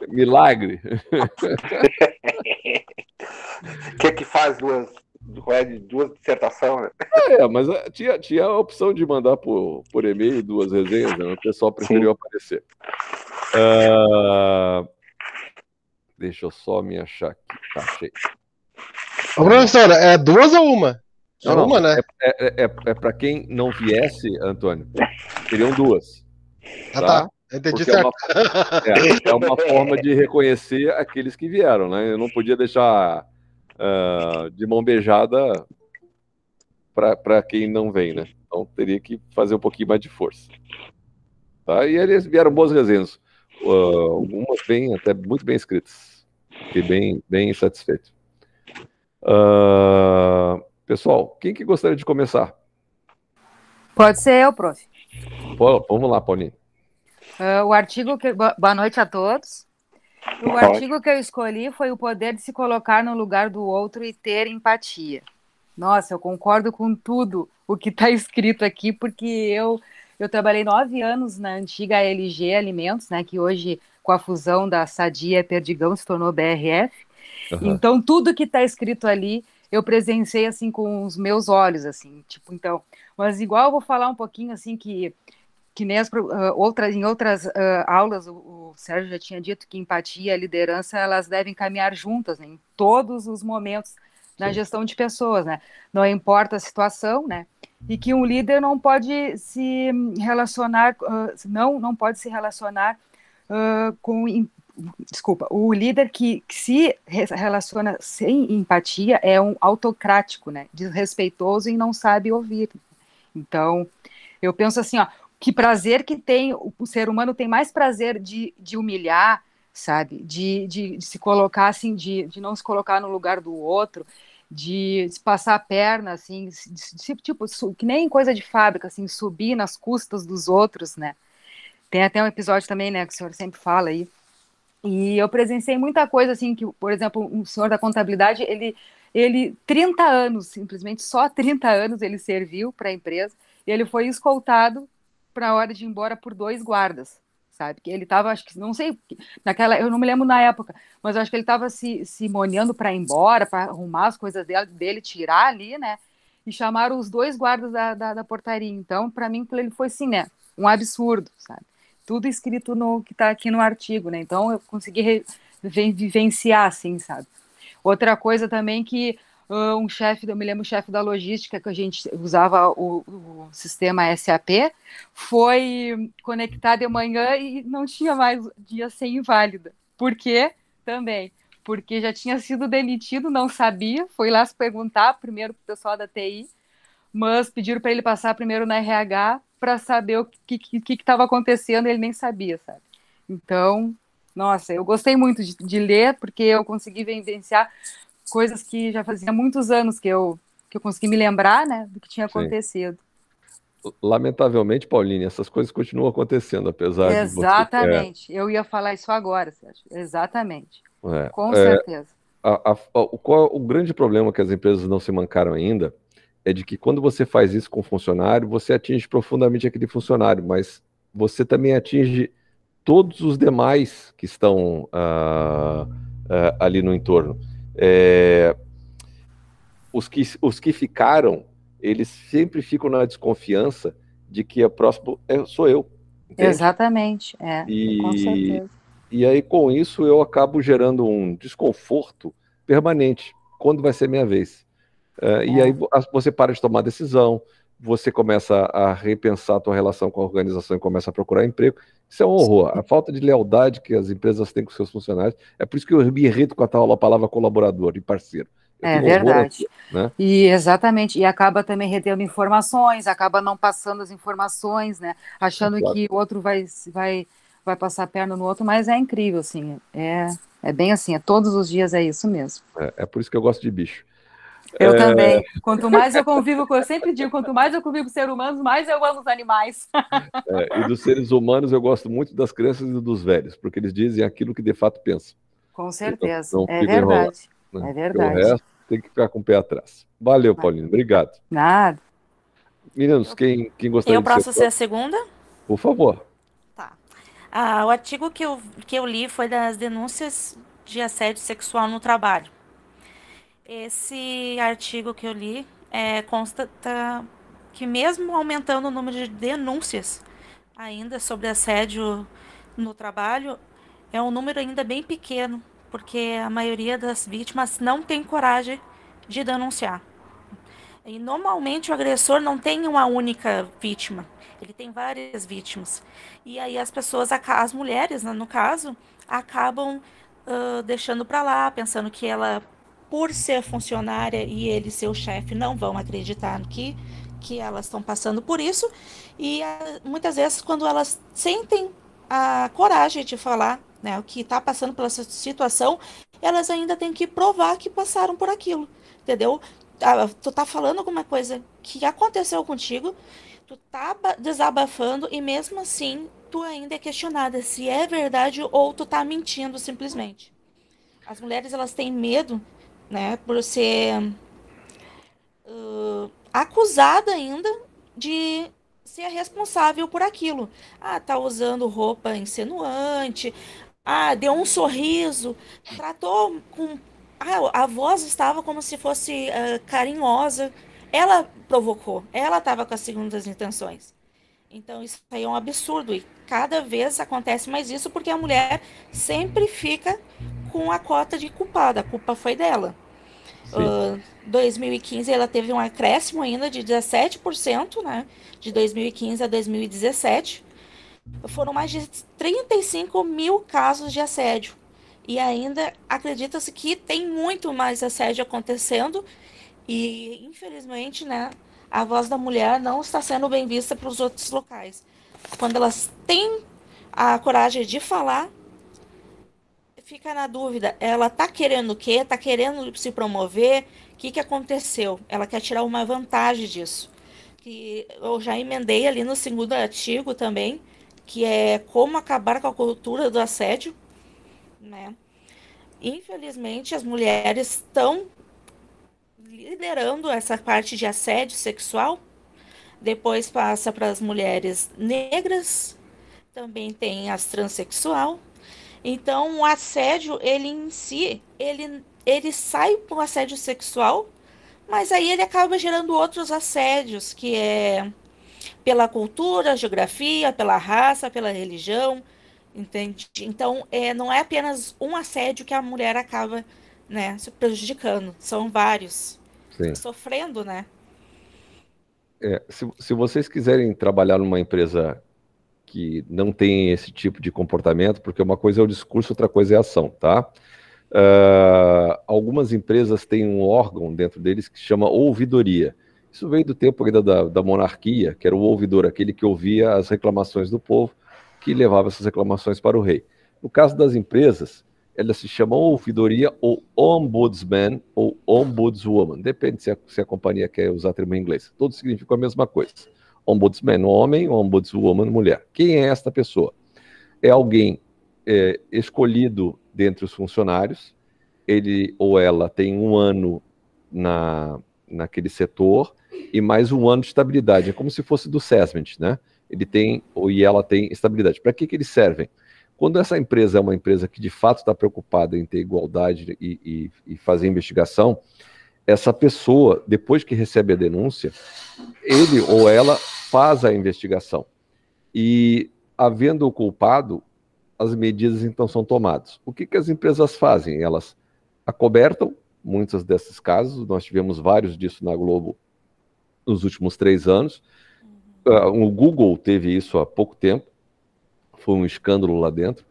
Milagre. Que é que faz duas dissertações, né? Mas tinha a opção de mandar por e-mail 2 resenhas, né? O pessoal preferiu aparecer. Deixa eu só me achar aqui. Tá, achei. Ô, professor, é 2 ou uma? Não, uma, né? É para quem não viesse, Antônio, seriam 2. Tá. Entendi Porque certo. é uma forma de reconhecer aqueles que vieram, né? Eu não podia deixar de mão beijada para quem não vem, né? Então teria que fazer um pouquinho mais de força. Tá? E eles vieram boas resenhas, algumas até muito bem escritas. Fiquei bem satisfeito. Pessoal, quem que gostaria de começar? Pode ser eu, prof. Vamos lá, Paulinho. O artigo boa noite a todos. O artigo que eu escolhi foi o poder de se colocar no lugar do outro e ter empatia. Nossa, eu concordo com tudo o que está escrito aqui, porque eu trabalhei 9 anos na antiga LG Alimentos, né, que hoje, com a fusão da Sadia e Perdigão, se tornou BRF. Então, tudo que está escrito ali, eu presenciei, assim, com os meus olhos, assim, tipo, então... Mas, igual, eu vou falar um pouquinho, assim, que nem em outras aulas, o Sérgio já tinha dito que empatia e liderança, elas devem caminhar juntas, né, em todos os momentos na gestão de pessoas, né? Não importa a situação, né? E que um líder não pode se relacionar, não pode se relacionar com... Desculpa, o líder que se relaciona sem empatia é um autocrático, né? Desrespeitoso e não sabe ouvir. Então, eu penso assim, ó, que prazer que tem, o ser humano tem mais prazer de humilhar, sabe? De se colocar assim, de não se colocar no lugar do outro, de se passar a perna, assim, tipo, que nem coisa de fábrica, assim, subir nas custas dos outros, né? Tem até um episódio também, né, que o senhor sempre fala aí. E eu presenciei muita coisa, assim, que, por exemplo, um senhor da contabilidade, ele 30 anos, simplesmente só 30 anos ele serviu para a empresa, e ele foi escoltado para a hora de ir embora por 2 guardas, sabe? Que ele estava, acho que, não sei, eu não me lembro na época, mas eu acho que ele estava se moneando para ir embora, para arrumar as coisas dele, tirar ali, né? E chamaram os 2 guardas da portaria. Então, para mim, ele foi, assim, né? Um absurdo, sabe? Tudo escrito no que está aqui no artigo, né? Então eu consegui vivenciar, assim, sabe? Outra coisa também que um chefe, eu me lembro, o chefe da logística, que a gente usava o sistema SAP, foi conectar de manhã e não tinha mais dia sem inválida. Por quê? Também. Porque já tinha sido demitido, não sabia, foi lá se perguntar primeiro para o pessoal da TI, mas pediram para ele passar primeiro na RH para saber o que estava acontecendo, ele nem sabia, sabe? Então, nossa, eu gostei muito de ler, porque eu consegui vivenciar coisas que já fazia muitos anos que eu consegui me lembrar, né, do que tinha acontecido. Lamentavelmente, Pauline, essas coisas continuam acontecendo, apesar de você... Exatamente, eu ia falar isso agora, Sérgio, exatamente, com certeza. Qual o grande problema que as empresas não se mancaram ainda é de que quando você faz isso com o funcionário, você atinge profundamente aquele funcionário, mas você também atinge todos os demais que estão ali no entorno. Os que ficaram, eles sempre ficam na desconfiança de que a próxima sou eu. Entende? Exatamente, com certeza. E aí, com isso, eu acabo gerando um desconforto permanente. Quando vai ser minha vez? E aí você para de tomar decisão, você começa a repensar a tua relação com a organização e começa a procurar emprego. Isso é um horror. A falta de lealdade que as empresas têm com seus funcionários. É por isso que eu me irrito com a palavra colaborador e parceiro. É verdade. Né? E exatamente. E acaba também retendo informações, acaba não passando as informações, né? Achando que o outro vai passar a perna no outro, mas é incrível, assim. É bem assim, todos os dias é isso mesmo. É por isso que eu gosto de bicho. Eu também. Quanto mais eu convivo com, eu sempre digo, quanto mais eu convivo com seres humanos, mais eu amo os animais. E dos seres humanos eu gosto muito das crianças e dos velhos, porque eles dizem aquilo que de fato pensam. Com certeza, não é verdade. Enrolado, né? É verdade. O resto tem que ficar com o pé atrás. Valeu, Paulinho, obrigado. Nada. Meninos, quem gostaria de ser? Eu posso ser a segunda? Por favor. Tá. O artigo que eu li foi das denúncias de assédio sexual no trabalho. Esse artigo que eu li constata que mesmo aumentando o número de denúncias ainda sobre assédio no trabalho, é um número ainda bem pequeno, porque a maioria das vítimas não tem coragem de denunciar. E normalmente o agressor não tem uma única vítima, ele tem várias vítimas. E aí as pessoas, as mulheres, né, no caso, acabam deixando para lá, pensando que ela, por ser funcionária e ele ser o chefe, não vão acreditar que elas estão passando por isso. E muitas vezes, quando elas sentem a coragem de falar, né, o que está passando pela situação, elas ainda têm que provar que passaram por aquilo, entendeu? Tu tá falando alguma coisa que aconteceu contigo, tu tá desabafando e mesmo assim tu ainda é questionada se é verdade ou tu tá mentindo simplesmente. As mulheres, elas têm medo, né, por ser acusada ainda de ser responsável por aquilo. Tá usando roupa insinuante, deu um sorriso, tratou com. A voz estava como se fosse carinhosa. Ela provocou, ela estava com as segundas intenções. Então isso aí é um absurdo e cada vez acontece mais isso porque a mulher sempre fica com a cota de culpada. A culpa foi dela. 2015 ela teve um acréscimo ainda de 17%, né? De 2015 a 2017. Foram mais de 35 mil casos de assédio. E ainda acredita-se que tem muito mais assédio acontecendo. E, infelizmente, né, a voz da mulher não está sendo bem vista para os outros locais. Quando elas têm a coragem de falar, fica na dúvida. Ela tá querendo o quê? Tá querendo se promover? O que aconteceu? Ela quer tirar uma vantagem disso. Que eu já emendei ali no segundo artigo também, que é como acabar com a cultura do assédio, né? Infelizmente, as mulheres estão liderando essa parte de assédio sexual. Depois passa para as mulheres negras, também tem as transexual. Então, o assédio, ele em si, ele sai para o assédio sexual, mas aí ele acaba gerando outros assédios, que é pela cultura, geografia, pela raça, pela religião, entende? Então, não é apenas um assédio que a mulher acaba, né, se prejudicando, são vários. Sim. Sofrendo, né? Se vocês quiserem trabalhar numa empresa que não tem esse tipo de comportamento, porque uma coisa é o discurso, outra coisa é a ação, tá? Algumas empresas têm um órgão dentro deles que se chama ouvidoria. Isso veio do tempo ainda da monarquia, que era o ouvidor, aquele que ouvia as reclamações do povo, que levava essas reclamações para o rei. No caso das empresas, elas se chamam ouvidoria ou ombudsman ou ombudswoman, depende se a companhia quer usar termo em inglês. Todos significam a mesma coisa. Ombudsman, homem, ombudswoman, mulher. Quem é esta pessoa? É alguém escolhido dentre os funcionários, ele ou ela tem um ano naquele setor e mais um ano de estabilidade. É como se fosse do SESMIT, né? Ele tem, e ela tem estabilidade. Para que eles servem? Quando essa empresa é uma empresa que de fato está preocupada em ter igualdade e fazer investigação, essa pessoa, depois que recebe a denúncia, ele ou ela faz a investigação. E, havendo o culpado, as medidas então são tomadas. O que as empresas fazem? Elas acobertam muitos desses casos, nós tivemos vários disso na Globo nos últimos 3 anos. O Google teve isso há pouco tempo, foi um escândalo lá dentro.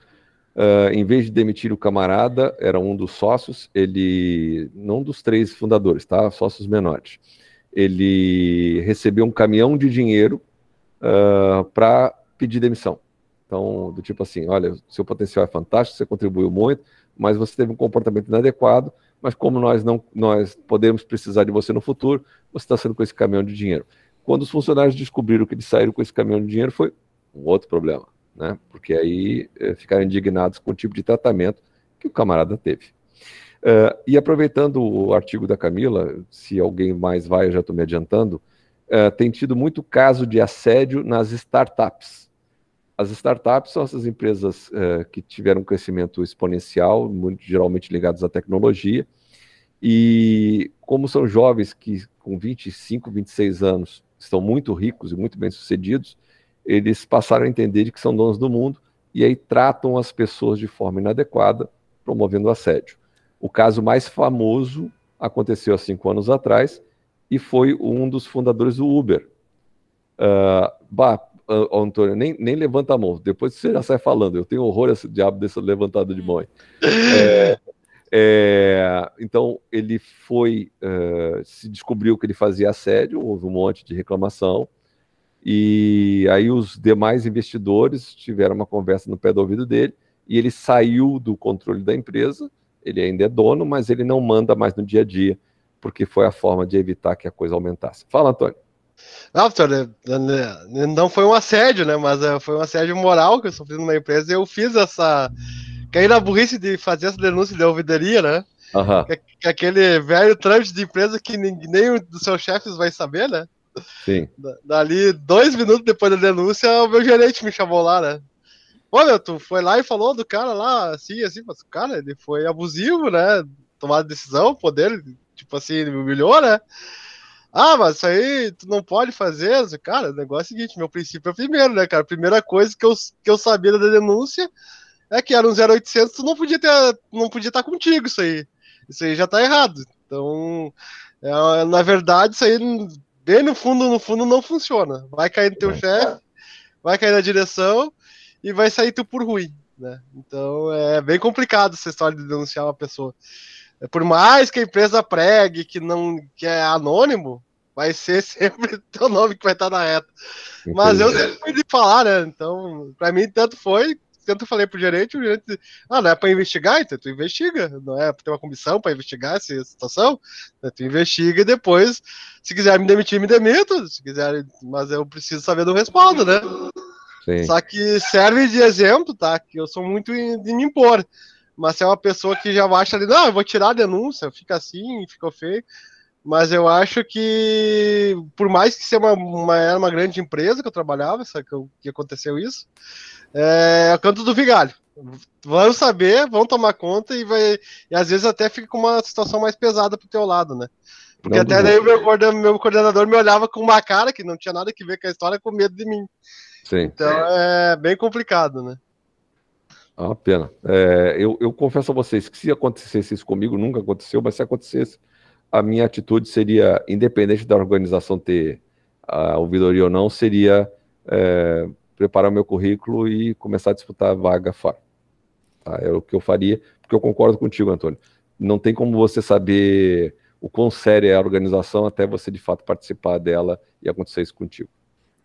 Em vez de demitir o camarada, era um dos sócios, ele, não dos 3 fundadores, tá? Sócios menores. Ele recebeu um caminhão de dinheiro para pedir demissão. Então, do tipo assim, olha, seu potencial é fantástico, você contribuiu muito, mas você teve um comportamento inadequado, mas como nós podemos precisar de você no futuro, você está saindo com esse caminhão de dinheiro. Quando os funcionários descobriram que eles saíram com esse caminhão de dinheiro, foi um outro problema, né? Porque aí ficaram indignados com o tipo de tratamento que o camarada teve. E aproveitando o artigo da Camila, se alguém mais vai, eu já estou me adiantando, tem tido muito caso de assédio nas startups. As startups são essas empresas que tiveram um crescimento exponencial, muito, geralmente ligadas à tecnologia, e como são jovens que com 25, 26 anos estão muito ricos e muito bem-sucedidos, eles passaram a entender de que são donos do mundo e aí tratam as pessoas de forma inadequada, promovendo assédio. O caso mais famoso aconteceu há 5 anos atrás e foi um dos fundadores do Uber. Antônio, nem levanta a mão, depois você já sai falando, eu tenho horror a esse diabo dessa levantada de mão aí. Então, ele se descobriu que ele fazia assédio, houve um monte de reclamação, e aí os demais investidores tiveram uma conversa no pé do ouvido dele, e ele saiu do controle da empresa, ele ainda é dono, mas ele não manda mais no dia a dia, porque foi a forma de evitar que a coisa aumentasse. Fala, Antônio. Não, não foi um assédio, né? Mas foi um assédio moral que eu sofri numa empresa e eu fiz caí na burrice de fazer essa denúncia de ouvidoria, né? Uhum. Que aquele velho trâmite de empresa que nem um dos seus chefes vai saber, né? Sim. Dali 2 minutos depois da denúncia, o meu gerente me chamou lá, né? Ô, meu, tu foi lá e falou do cara lá, assim, mas o cara, ele foi abusivo, né? Tomar decisão, poder, tipo assim, me humilhou, né? Ah, mas isso aí tu não pode fazer. Cara, o negócio é o seguinte, meu princípio é primeiro, né, cara? A primeira coisa que eu sabia da denúncia é que era um 0800, tu não podia estar contigo isso aí. Isso aí já tá errado. Então, na verdade, isso aí, bem no fundo, não funciona. Vai cair no teu chefe, vai cair na direção e vai sair tu por ruim, né? Então, é bem complicado essa história de denunciar uma pessoa. Por mais que a empresa pregue que é anônimo, vai ser sempre teu nome que vai estar na reta. Entendi. Mas eu sempre fui de falar, né? Então, pra mim, tanto eu falei pro gerente, o gerente, não é pra investigar, então tu investiga, não é pra ter uma comissão pra investigar essa situação, né? Tu investiga e depois, se quiser me demitir, me demito, se quiser, mas eu preciso saber do respaldo, né? Sim. Só que serve de exemplo, tá? Que eu sou muito de me impor. Mas se é uma pessoa que já acha ali, não, eu vou tirar a denúncia, fica assim, ficou feio. Mas eu acho que, por mais que seja era uma grande empresa que eu trabalhava, sabe, que aconteceu isso, é o canto do vigário. Vão saber, vão tomar conta e às vezes até fica com uma situação mais pesada pro teu lado, né? Porque Não até duvido. daí o meu coordenador me olhava com uma cara que não tinha nada a ver com a história, com medo de mim. Sim. Então é bem complicado, né? É uma pena. Eu confesso a vocês que se acontecesse isso comigo, nunca aconteceu, mas se acontecesse, a minha atitude seria, independente da organização ter a ouvidoria ou não, seria preparar o meu currículo e começar a disputar a vaga fora. Tá? É o que eu faria, porque eu concordo contigo, Antônio. Não tem como você saber o quão séria é a organização até você, de fato, participar dela e acontecer isso contigo.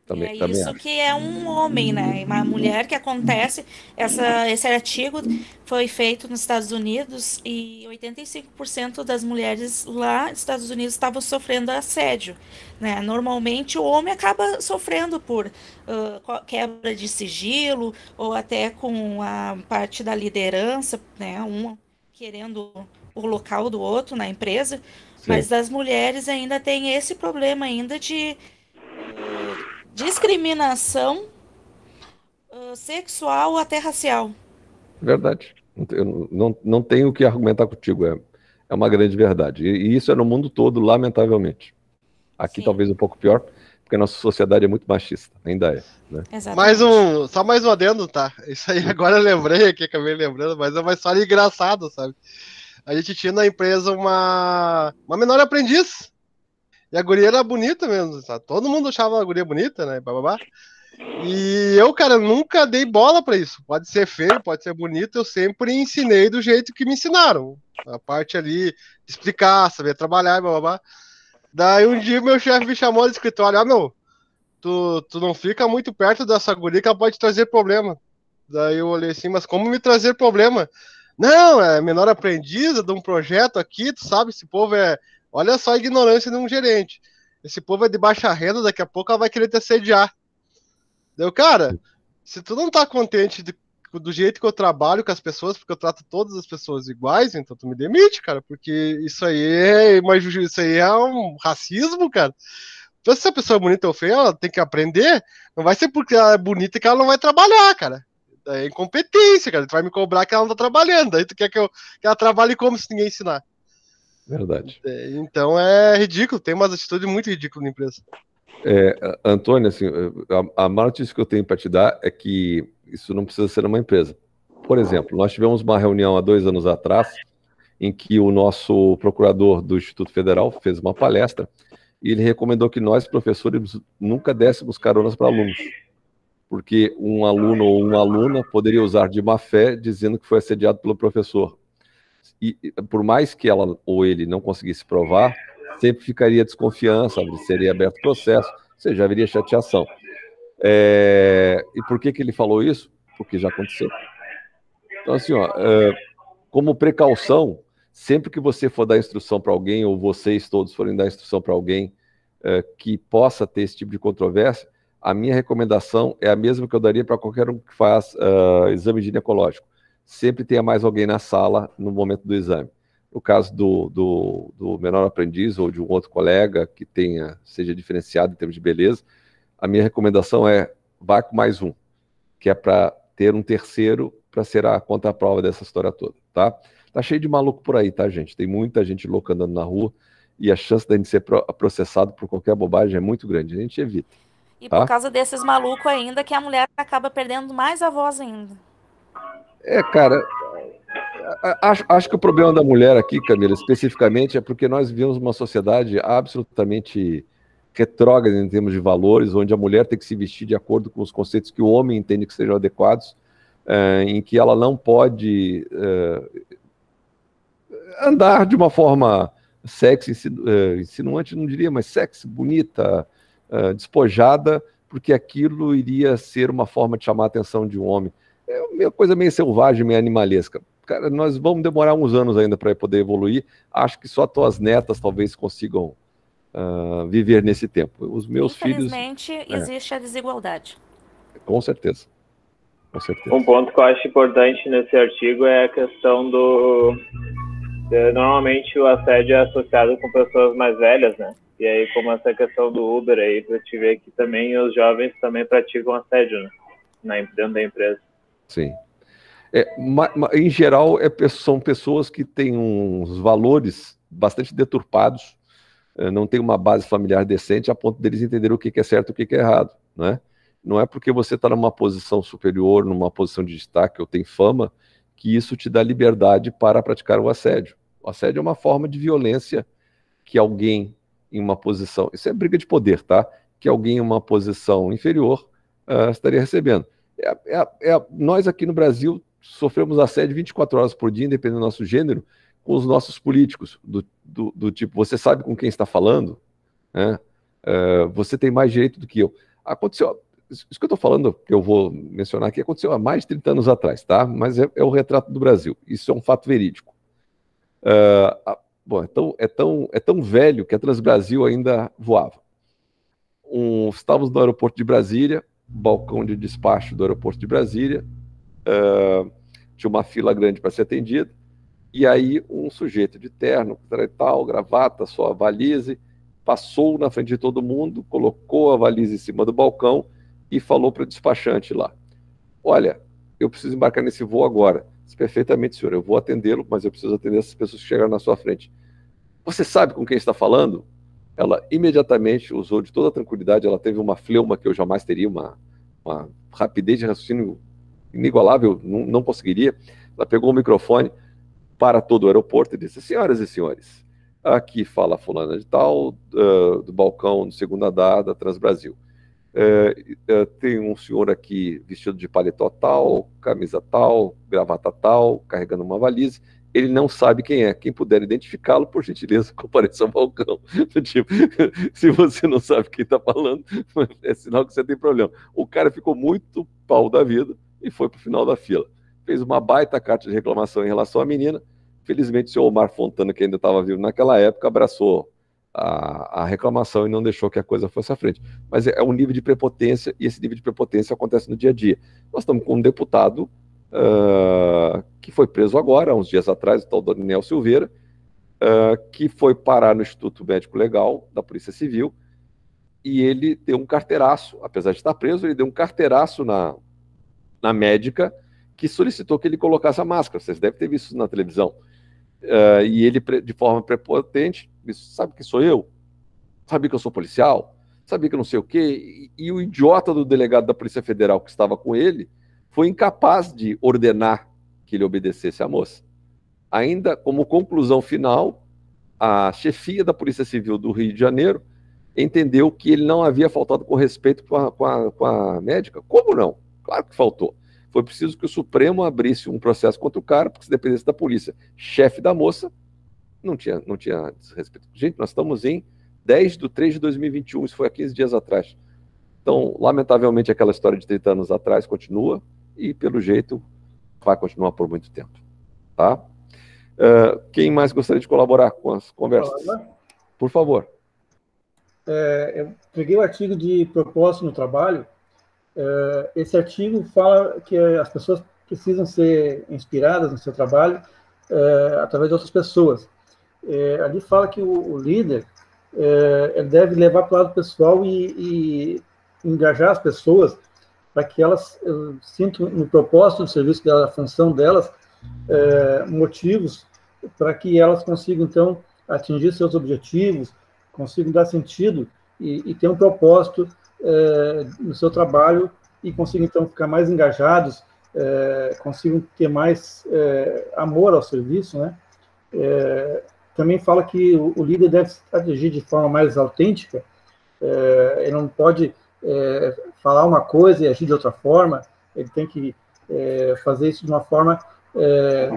Também Isso acho. que é um homem, né? Uma mulher que acontece. Esse artigo foi feito nos Estados Unidos e 85% das mulheres lá nos Estados Unidos estavam sofrendo assédio, né? Normalmente o homem acaba sofrendo por quebra de sigilo ou até com a parte da liderança, né? Um querendo o local do outro na empresa, mas das mulheres ainda tem esse problema ainda de discriminação sexual ou até racial. Verdade. Eu não tenho o que argumentar contigo. É uma grande verdade. E isso é no mundo todo, lamentavelmente. Aqui Sim. Talvez um pouco pior, porque a nossa sociedade é muito machista. Ainda é. Né? Exatamente. Só mais um adendo, tá? Isso aí agora eu lembrei aqui, acabei lembrando, mas é uma história engraçada, sabe? A gente tinha na empresa uma menor aprendiz. E a guria era bonita mesmo, sabe? Todo mundo achava a guria bonita, né? Bababá. E eu, cara, nunca dei bola pra isso. Pode ser feio, pode ser bonito, eu sempre ensinei do jeito que me ensinaram. A parte ali de explicar, saber trabalhar, bababá. Daí um dia meu chefe me chamou no escritório, meu, tu não fica muito perto dessa guria que ela pode trazer problema. Daí eu olhei assim, mas como me trazer problema? Não, é menor aprendiz de um projeto aqui, tu sabe, esse povo olha só a ignorância de um gerente. Esse povo é de baixa renda, daqui a pouco ela vai querer te assediar. Deu, cara, se tu não tá contente do jeito que eu trabalho com as pessoas, porque eu trato todas as pessoas iguais, então tu me demite, cara, porque isso aí é um racismo, cara. Então, se a pessoa é bonita ou feia, ela tem que aprender. Não vai ser porque ela é bonita que ela não vai trabalhar, cara. É incompetência, cara. Tu vai me cobrar que ela não tá trabalhando. Daí tu quer que ela trabalhe como se ninguém ensinar. Verdade. Então é ridículo. Tem umas atitudes muito ridículas na empresa. Antônio, assim, a maior notícia que eu tenho para te dar é que isso não precisa ser uma empresa. Por exemplo, nós tivemos uma reunião há 2 anos atrás em que o nosso procurador do Instituto Federal fez uma palestra e ele recomendou que nós, professores, nunca dessemos caronas para alunos, porque um aluno ou uma aluna poderia usar de má fé dizendo que foi assediado pelo professor. E por mais que ela ou ele não conseguisse provar, sempre ficaria desconfiança, seria aberto processo, ou seja, haveria chateação. E por que ele falou isso? Porque já aconteceu. Então, assim, como precaução, sempre que você for dar instrução para alguém, ou vocês todos forem dar instrução para alguém que possa ter esse tipo de controvérsia, a minha recomendação é a mesma que eu daria para qualquer um que faz exame ginecológico. Sempre tenha mais alguém na sala no momento do exame. No caso do menor aprendiz ou de um outro colega que seja diferenciado em termos de beleza, a minha recomendação é vá com mais um, que é para ter um terceiro para ser a contraprova dessa história toda, tá? Tá cheio de maluco por aí, tá, gente? Tem muita gente louca andando na rua e a chance da gente ser processado por qualquer bobagem é muito grande. A gente evita. E tá? por causa desses malucos ainda, que a mulher acaba perdendo mais a voz ainda. Cara, acho que o problema da mulher aqui, Camila, especificamente, é porque nós vivemos uma sociedade absolutamente retrógrada em termos de valores, onde a mulher tem que se vestir de acordo com os conceitos que o homem entende que sejam adequados, em que ela não pode andar de uma forma sexy, insinuante, não diria, mas sexy, bonita, despojada, porque aquilo iria ser uma forma de chamar a atenção de um homem. É uma coisa meio selvagem, meio animalesca. Cara, nós vamos demorar uns anos ainda para poder evoluir. Acho que só tuas netas talvez consigam viver nesse tempo. Os meus filhos... Infelizmente, existe a desigualdade. Com certeza. Com certeza. Um ponto que eu acho importante nesse artigo é a questão normalmente o assédio é associado com pessoas mais velhas, né? E aí, como essa questão do Uber aí, para te ver que também os jovens também praticam assédio, né? Dentro da empresa. Sim. Em geral, são pessoas que têm uns valores bastante deturpados, não têm uma base familiar decente a ponto deles entenderem o que é certo e o que é errado, né? Não é porque você está numa posição superior, numa posição de destaque ou tem fama, que isso te dá liberdade para praticar o assédio. O assédio é uma forma de violência que alguém em uma posição... Isso é briga de poder, tá? Que alguém em uma posição inferior estaria recebendo. Nós aqui no Brasil sofremos assédio 24 horas por dia, independente do nosso gênero, com os nossos políticos, do tipo, você sabe com quem está falando? Né? Você tem mais direito do que eu. Aconteceu... Isso que eu estou falando, que eu vou mencionar aqui, aconteceu há mais de 30 anos atrás, tá? Mas é o retrato do Brasil. Isso é um fato verídico. Bom, é tão velho que a Transbrasil ainda voava. Estávamos no aeroporto de Brasília, balcão de despacho do aeroporto de Brasília, tinha uma fila grande para ser atendida, e aí um sujeito de terno, tal, gravata, sua valise, passou na frente de todo mundo, colocou a valise em cima do balcão e falou para o despachante lá: olha, eu preciso embarcar nesse voo agora. Disse: perfeitamente, senhor, eu vou atendê-lo, mas eu preciso atender essas pessoas que chegaram na sua frente. Você sabe com quem está falando? Ela imediatamente usou de toda a tranquilidade, ela teve uma fleuma que eu jamais teria, uma rapidez de raciocínio inigualável, não conseguiria. Ela pegou o microfone para todo o aeroporto e disse: senhoras e senhores, aqui fala fulana de tal, do balcão do segundo andar da Transbrasil. Tem um senhor aqui vestido de paletó tal, camisa tal, gravata tal, carregando uma valise. Ele não sabe quem é. Quem puder identificá-lo, por gentileza, compareça ao balcão. Tipo, se você não sabe quem está falando, é sinal que você tem problema. O cara ficou muito pau da vida e foi para o final da fila. Fez uma baita carta de reclamação em relação à menina. Felizmente, o senhor Omar Fontana, que ainda estava vivo naquela época, abraçou a reclamação e não deixou que a coisa fosse à frente. Mas é um nível de prepotência, e esse nível de prepotência acontece no dia a dia. Nós estamos com um deputado que foi preso agora, há uns dias atrás, o tal Daniel Silveira, que foi parar no Instituto Médico Legal da Polícia Civil, e ele deu um carteiraço, apesar de estar preso, ele deu um carteiraço na médica que solicitou que ele colocasse a máscara. Vocês devem ter visto isso na televisão. E ele, de forma prepotente, disse: sabe que sou eu? Sabia que eu sou policial? Sabia que eu não sei o quê? E o idiota do delegado da Polícia Federal que estava com ele foi incapaz de ordenar que ele obedecesse à moça. Ainda como conclusão final, a chefia da Polícia Civil do Rio de Janeiro entendeu que ele não havia faltado com respeito com a médica. Como não? Claro que faltou. Foi preciso que o Supremo abrisse um processo contra o cara, porque se dependesse da polícia, chefe da moça, não tinha desrespeito. Gente, nós estamos em 10/3/2021, isso foi há 15 dias atrás. Então, lamentavelmente, aquela história de 30 anos atrás continua e, pelo jeito, vai continuar por muito tempo. Tá? Quem mais gostaria de colaborar com as conversas? Por favor. Eu peguei o artigo de propósito no trabalho. Esse artigo fala que as pessoas precisam ser inspiradas no seu trabalho através de outras pessoas. Ali fala que o líder ele deve levar para o lado pessoal e engajar as pessoas para que elas sintam no propósito do serviço dela, a função delas, motivos para que elas consigam, então, atingir seus objetivos, consigam dar sentido e ter um propósito no seu trabalho e consigam, então, ficar mais engajados, consigam ter mais amor ao serviço, né? Também fala que o líder deve agir de forma mais autêntica, ele não pode falar uma coisa e agir de outra forma, ele tem que fazer isso de uma forma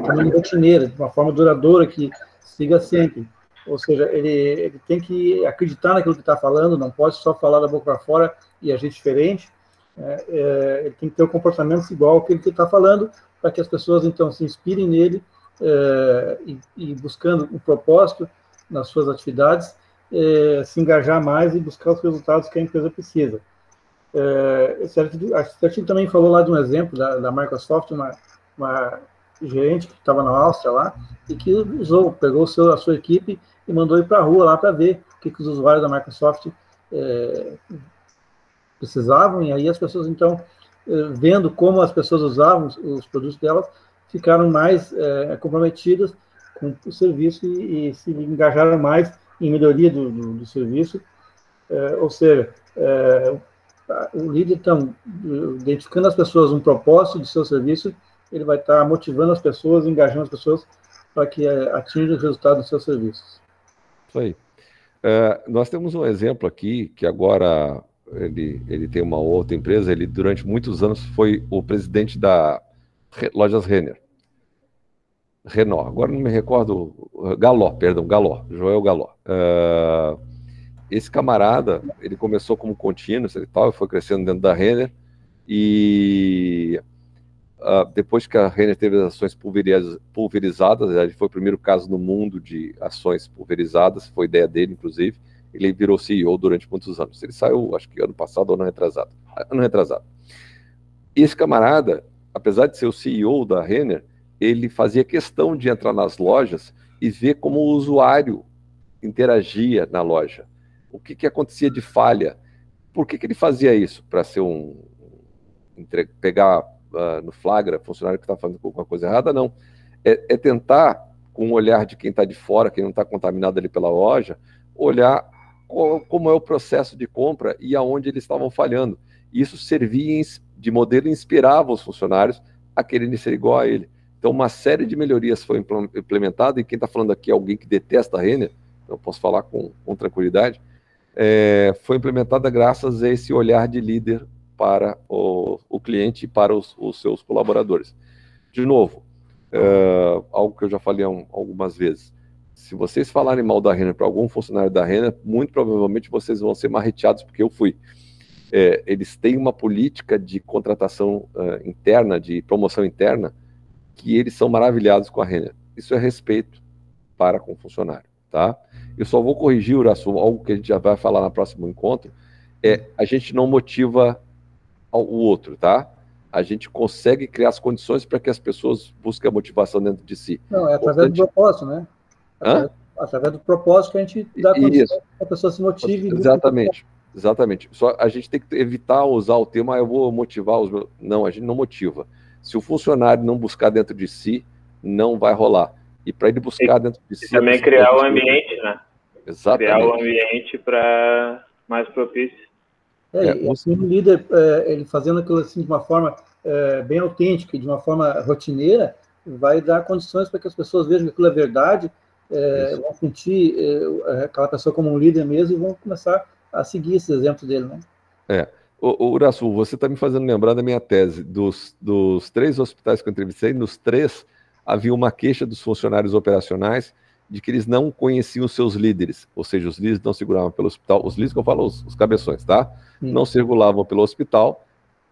também rotineira, de uma forma duradoura, que siga sempre. Ou seja, ele tem que acreditar naquilo que está falando, não pode só falar da boca para fora e agir diferente. Ele tem que ter um comportamento igual ao que ele está falando, para que as pessoas, então, se inspirem nele e buscando um propósito nas suas atividades, se engajar mais e buscar os resultados que a empresa precisa. Esse artigo também falou lá de um exemplo da Microsoft, uma gerente que estava na Áustria lá, e que pegou a sua equipe e mandou ir para a rua lá para ver o que os usuários da Microsoft precisavam, e aí as pessoas, então, vendo como as pessoas usavam os produtos delas, ficaram mais comprometidas com o serviço e se engajaram mais em melhoria do serviço. Ou seja, o líder, então, identificando as pessoas um propósito do seu serviço, ele vai estar motivando as pessoas, engajando as pessoas para que atinjam os resultados dos seus serviços. Isso aí. Nós temos um exemplo aqui, que agora ele tem uma outra empresa, ele durante muitos anos foi o presidente da Lojas Renner. Renault, agora não me recordo, Galó, Joel Galó. Esse camarada, ele começou como contínuo e tal, foi crescendo dentro da Renner, e depois que a Renner teve as ações pulverizadas, ele foi o primeiro caso no mundo de ações pulverizadas, foi ideia dele, inclusive, ele virou CEO durante muitos anos. Ele saiu, acho que ano passado ou ano retrasado. Esse camarada, apesar de ser o CEO da Renner, ele fazia questão de entrar nas lojas e ver como o usuário interagia na loja. O que acontecia de falha. Por que ele fazia isso? Para ser pegar no flagra funcionário que está fazendo alguma coisa errada? Não. É tentar, com o olhar de quem está de fora, quem não está contaminado ali pela loja, olhar como é o processo de compra e aonde eles estavam falhando. Isso servia de modelo e inspirava os funcionários a quererem ser igual a ele. Então, uma série de melhorias foi implementada, e quem está falando aqui é alguém que detesta a Renner, eu posso falar com tranquilidade, foi implementada graças a esse olhar de líder para o cliente e para os seus colaboradores. De novo, algo que eu já falei algumas vezes, se vocês falarem mal da Renner para algum funcionário da Renner, muito provavelmente vocês vão ser marreteados, porque eu fui. Eles têm uma política de contratação interna, de promoção interna, que eles são maravilhados com a Renner. Isso é respeito para com o funcionário, tá? Eu só vou corrigir, Uraçu, algo que a gente já vai falar no próximo encontro, a gente não motiva o outro, tá? A gente consegue criar as condições para que as pessoas busquem a motivação dentro de si. Não, é através do propósito, né? Através do propósito que a gente dá condições para que a pessoa se motive. Exatamente. Exatamente. Só a gente tem que evitar usar o termo, eu vou motivar os meus... Não, a gente não motiva. Se o funcionário não buscar dentro de si, não vai rolar. E para ele buscar dentro de si... também criar o ambiente, né? Exatamente. Criar o ambiente para mais propício. Assim, o líder, ele fazendo aquilo assim de uma forma bem autêntica, de uma forma rotineira, vai dar condições para que as pessoas vejam que aquilo é verdade, vão sentir aquela pessoa como um líder mesmo e vão começar a seguir esses exemplos dele, né? Uraçu, você está me fazendo lembrar da minha tese. Dos 3 hospitais que eu entrevistei, nos 3 havia uma queixa dos funcionários operacionais de que eles não conheciam os seus líderes, ou seja, os líderes não circulavam pelo hospital, os líderes que eu falo, os cabeções, tá? Não circulavam pelo hospital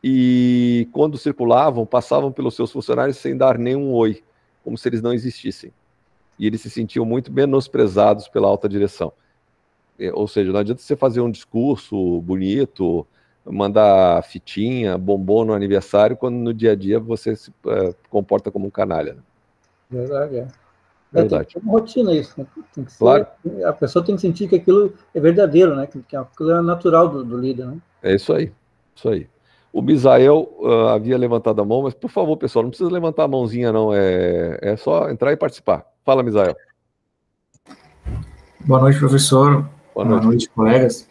e quando circulavam, passavam pelos seus funcionários sem dar nenhum oi, como se eles não existissem. E eles se sentiam muito menosprezados pela alta direção. Ou seja, não adianta você fazer um discurso bonito, mandar fitinha, bombom no aniversário, quando no dia a dia você se comporta como um canalha. Né? Verdade, Verdade. Tem uma rotina isso, né? Tem que ser, claro. A pessoa tem que sentir que aquilo é verdadeiro, né? Que aquilo é natural do líder, né? É isso aí, isso aí. O Misael havia levantado a mão, mas por favor, pessoal, não precisa levantar a mãozinha, não. É só entrar e participar. Fala, Misael. Boa noite, professor. Boa noite, colegas.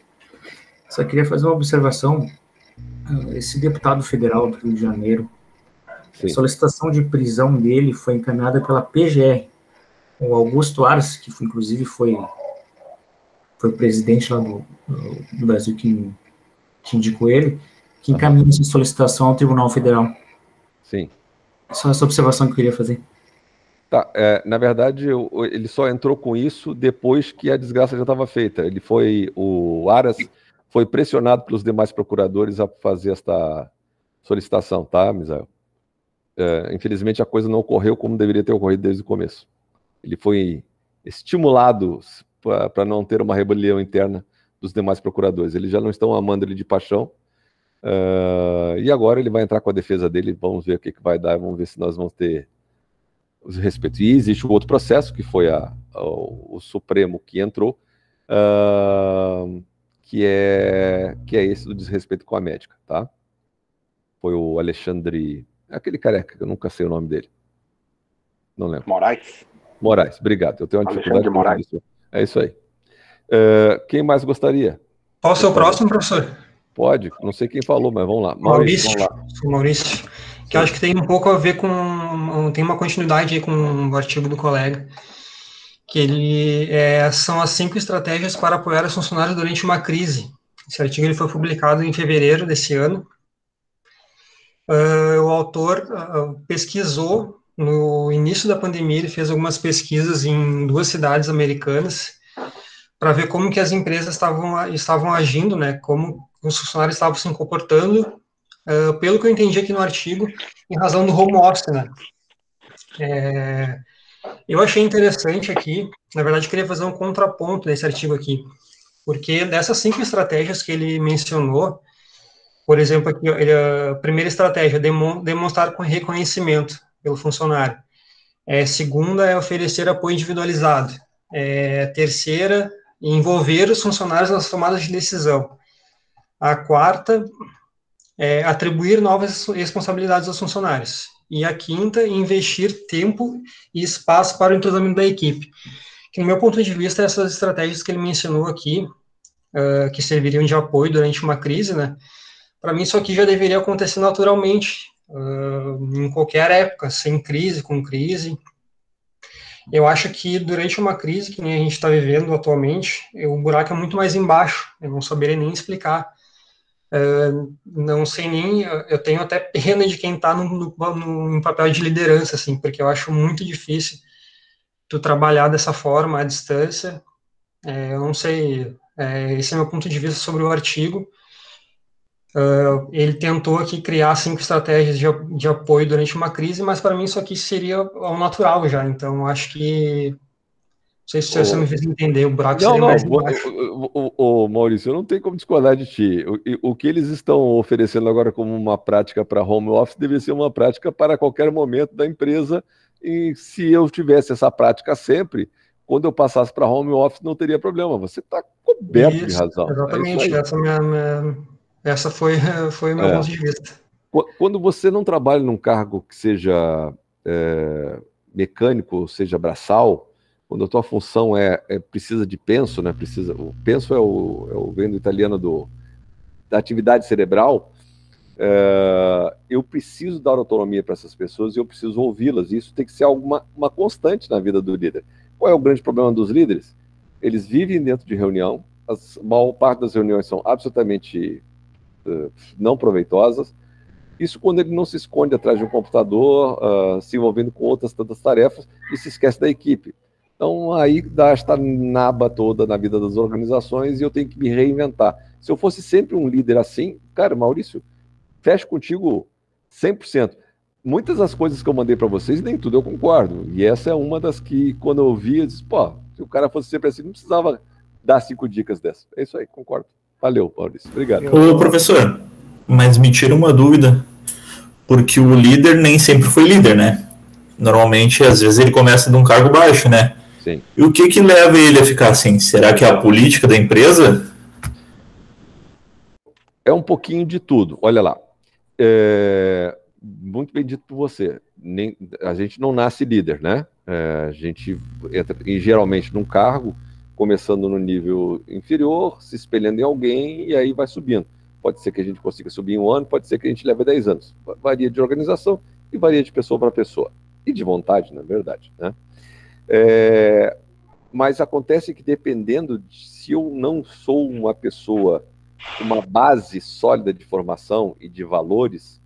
Só queria fazer uma observação. Esse deputado federal do Rio de Janeiro, a solicitação de prisão dele foi encaminhada pela PGR. O Augusto Aras, que inclusive foi presidente lá do Brasil que indicou ele, que encaminhou essa solicitação ao Tribunal Federal. Sim. Só essa observação que eu queria fazer. Tá, na verdade, ele só entrou com isso depois que a desgraça já estava feita. O Aras foi pressionado pelos demais procuradores a fazer esta solicitação, tá, Misael? Infelizmente, a coisa não ocorreu como deveria ter ocorrido desde o começo. Ele foi estimulado para não ter uma rebelião interna dos demais procuradores. Eles já não estão amando ele de paixão. E agora ele vai entrar com a defesa dele. Vamos ver o que vai dar. Vamos ver se nós vamos ter os respeitos. E existe um outro processo, que foi o Supremo que entrou, que é esse do desrespeito com a médica, tá? Foi o Alexandre... Aquele careca, que eu nunca sei o nome dele. Não lembro. Moraes, obrigado. Eu tenho uma dificuldade de Moraes. É isso aí. Quem mais gostaria? Posso ser o próximo, professor? Pode, não sei quem falou, mas vamos lá. Maurício, que eu acho que tem um pouco a ver tem uma continuidade aí com o artigo do colega, que ele são as 5 estratégias para apoiar os funcionários durante uma crise. Esse artigo ele foi publicado em fevereiro desse ano. O autor pesquisou, no início da pandemia, ele fez algumas pesquisas em 2 cidades americanas para ver como que as empresas estavam agindo, né, como os funcionários estavam se comportando, pelo que eu entendi aqui no artigo, em razão do home office, né. Eu achei interessante aqui, na verdade, eu queria fazer um contraponto nesse artigo aqui, porque dessas 5 estratégias que ele mencionou, por exemplo, aqui, a primeira estratégia, demonstrar reconhecimento pelo funcionário. Segunda é oferecer apoio individualizado. Terceira, envolver os funcionários nas tomadas de decisão. A quarta é atribuir novas responsabilidades aos funcionários. E a quinta, investir tempo e espaço para o entrosamento da equipe. Que, no meu ponto de vista, essas estratégias que ele mencionou aqui, que serviriam de apoio durante uma crise, né? Para mim, isso aqui já deveria acontecer naturalmente, em qualquer época, sem crise, com crise. Eu acho que durante uma crise, que nem a gente está vivendo atualmente, o buraco é muito mais embaixo, eu não saberia nem explicar. Não sei nem, eu tenho até pena de quem está no papel de liderança, assim, porque eu acho muito difícil tu trabalhar dessa forma, à distância. Eu não sei, esse é o meu ponto de vista sobre o artigo. Ele tentou aqui criar 5 estratégias de apoio durante uma crise, mas para mim isso aqui seria ao natural já, então acho que, não sei se você me fez entender, o buraco seria mais embaixo. Maurício, eu não tenho como discordar de ti. O que eles estão oferecendo agora como uma prática para home office deveria ser uma prática para qualquer momento da empresa, e se eu tivesse essa prática sempre, quando eu passasse para home office não teria problema. Você está coberto de razão. Exatamente, essa foi o meu ponto de vista. Quando você não trabalha num cargo que seja mecânico, ou seja braçal, quando a tua função precisa de penso, né? O penso vem do italiano da atividade cerebral. Eu preciso dar autonomia para essas pessoas e eu preciso ouvi-las. Isso tem que ser uma constante na vida do líder. Qual é o grande problema dos líderes? Eles vivem dentro de reunião, a maior parte das reuniões são absolutamente não proveitosas. Isso quando ele não se esconde atrás de um computador, se envolvendo com outras tantas tarefas e se esquece da equipe. Então aí dá esta naba toda na vida das organizações e eu tenho que me reinventar. Se eu fosse sempre um líder assim, cara, Maurício, fecho contigo 100%. Muitas das coisas que eu mandei para vocês, nem tudo eu concordo. E essa é uma das que, quando eu vi, eu disse, pô, se o cara fosse sempre assim, não precisava dar 5 dicas dessas. É isso aí, concordo. Valeu, Maurício. Obrigado. Ô, professor, mas me tira uma dúvida, porque o líder nem sempre foi líder, né? Normalmente, às vezes, ele começa de um cargo baixo, né? Sim. E o que leva ele a ficar assim? Será que é a política da empresa? É um pouquinho de tudo. Olha lá. Muito bem dito por você. A gente não nasce líder, né? A gente entra geralmente num cargo, começando no nível inferior, se espelhando em alguém e aí vai subindo. Pode ser que a gente consiga subir em 1 ano, pode ser que a gente leve 10 anos. Varia de organização e varia de pessoa para pessoa. E de vontade, na verdade, né? Mas acontece que dependendo se eu não sou uma pessoa com uma base sólida de formação e de valores,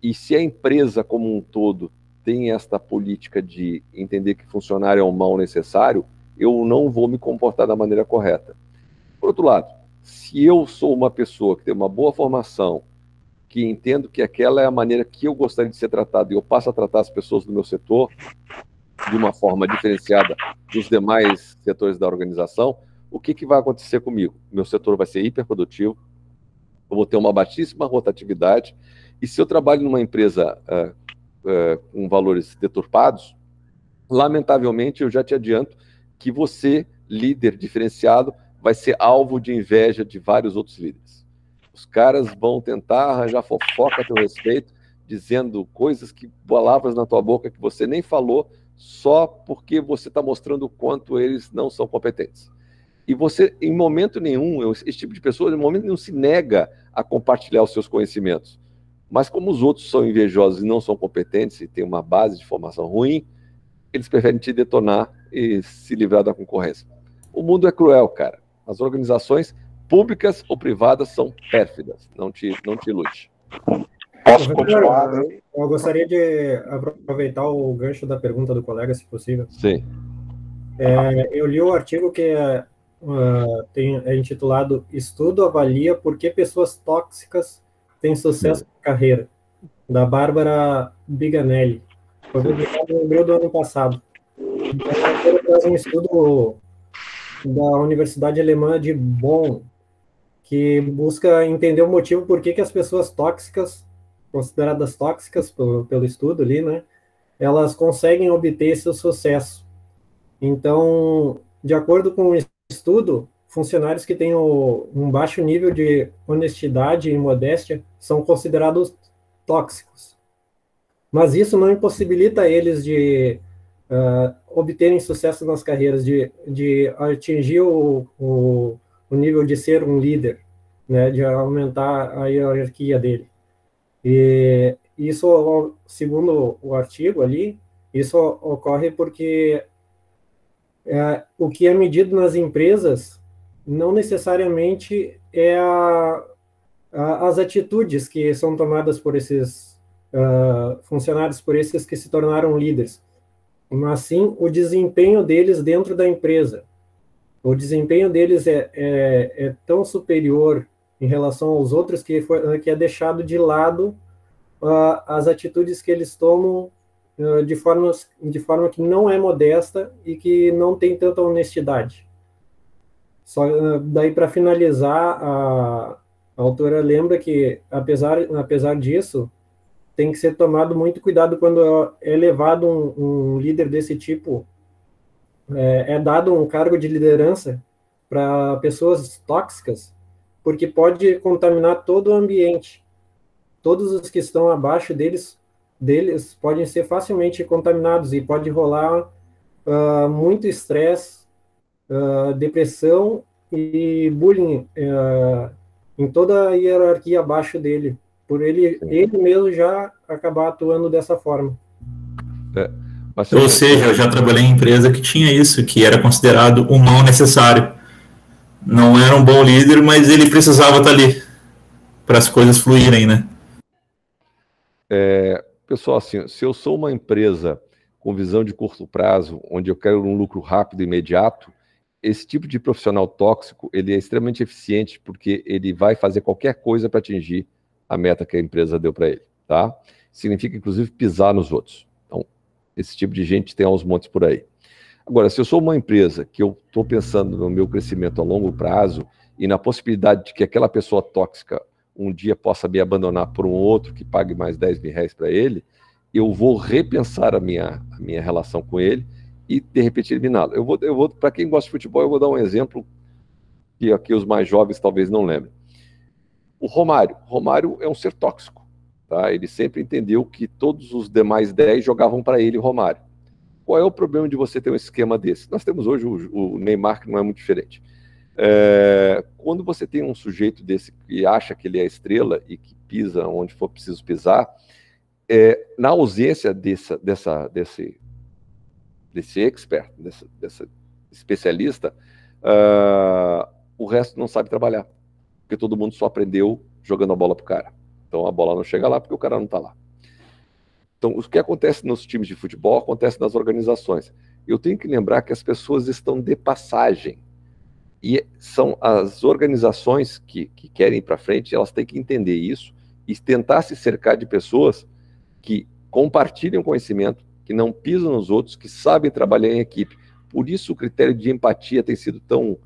e se a empresa como um todo tem esta política de entender que funcionário é um mal necessário, eu não vou me comportar da maneira correta. Por outro lado, se eu sou uma pessoa que tem uma boa formação, que entendo que aquela é a maneira que eu gostaria de ser tratado, e eu passo a tratar as pessoas do meu setor de uma forma diferenciada dos demais setores da organização, o que vai acontecer comigo? Meu setor vai ser hiperprodutivo, eu vou ter uma baixíssima rotatividade, e se eu trabalho numa empresa com valores deturpados, lamentavelmente eu já te adianto que você, líder diferenciado, vai ser alvo de inveja de vários outros líderes. Os caras vão tentar arranjar fofoca a teu respeito, dizendo palavras na tua boca que você nem falou, só porque você está mostrando o quanto eles não são competentes. E você, em momento nenhum, esse tipo de pessoa, em momento nenhum, se nega a compartilhar os seus conhecimentos. Mas como os outros são invejosos e não são competentes e têm uma base de formação ruim, eles preferem te detonar e se livrar da concorrência. O mundo é cruel, cara. As organizações públicas ou privadas são pérfidas. Não te ilude. Posso continuar? Eu gostaria de aproveitar o gancho da pergunta do colega, se possível. Sim. Eu li o artigo que é intitulado Estudo avalia por que pessoas tóxicas têm sucesso na carreira, da Bárbara Biganelli. Foi publicado em abril do ano passado. Ela traz um estudo da Universidade Alemã de Bonn, que busca entender o motivo por que as pessoas tóxicas, consideradas tóxicas pelo estudo ali, né, elas conseguem obter esse sucesso. Então, de acordo com o estudo, funcionários que têm um baixo nível de honestidade e modéstia são considerados tóxicos. Mas isso não impossibilita eles de obterem sucesso nas carreiras, de atingir o nível de ser um líder, né, de aumentar a hierarquia dele. E isso, segundo o artigo ali, isso ocorre porque o que é medido nas empresas não necessariamente é as atitudes que são tomadas por esses funcionários, por esses que se tornaram líderes, mas sim o desempenho deles dentro da empresa. O desempenho deles é tão superior em relação aos outros que é deixado de lado as atitudes que eles tomam de forma que não é modesta e que não tem tanta honestidade. Só daí, para finalizar, a autora lembra que, apesar disso, tem que ser tomado muito cuidado quando é levado um líder desse tipo é dado um cargo de liderança para pessoas tóxicas, porque pode contaminar todo o ambiente. Todos os que estão abaixo deles podem ser facilmente contaminados e pode rolar muito estresse, depressão e bullying em toda a hierarquia abaixo dele, por ele mesmo já acabar atuando dessa forma. Ou seja, eu já trabalhei em empresa que tinha isso, que era considerado um mal necessário. Não era um bom líder, mas ele precisava estar ali para as coisas fluírem, né? Pessoal, assim, se eu sou uma empresa com visão de curto prazo, onde eu quero um lucro rápido e imediato, esse tipo de profissional tóxico, ele é extremamente eficiente porque ele vai fazer qualquer coisa para atingir a meta que a empresa deu para ele, tá? Significa, inclusive, pisar nos outros. Então, esse tipo de gente tem aos montes por aí. Agora, se eu sou uma empresa que eu estou pensando no meu crescimento a longo prazo e na possibilidade de que aquela pessoa tóxica um dia possa me abandonar por um outro que pague mais 10 mil reais para ele, eu vou repensar a minha relação com ele e, de repente, eliminá-lo. Eu vou para quem gosta de futebol, eu vou dar um exemplo que aqui os mais jovens talvez não lembrem. O Romário. Romário é um ser tóxico. Tá? Ele sempre entendeu que todos os demais 10 jogavam para ele, Romário. Qual é o problema de você ter um esquema desse? Nós temos hoje o Neymar, que não é muito diferente. Quando você tem um sujeito desse que acha que ele é a estrela e que pisa onde for preciso pisar, na ausência desse expert, desse especialista, o resto não sabe trabalhar, porque todo mundo só aprendeu jogando a bola pro cara. Então a bola não chega lá porque o cara não tá lá. Então, o que acontece nos times de futebol acontece nas organizações. Eu tenho que lembrar que as pessoas estão de passagem. E são as organizações que querem ir para frente, elas têm que entender isso e tentar se cercar de pessoas que compartilham conhecimento, que não pisam nos outros, que sabem trabalhar em equipe. Por isso o critério de empatia tem sido tão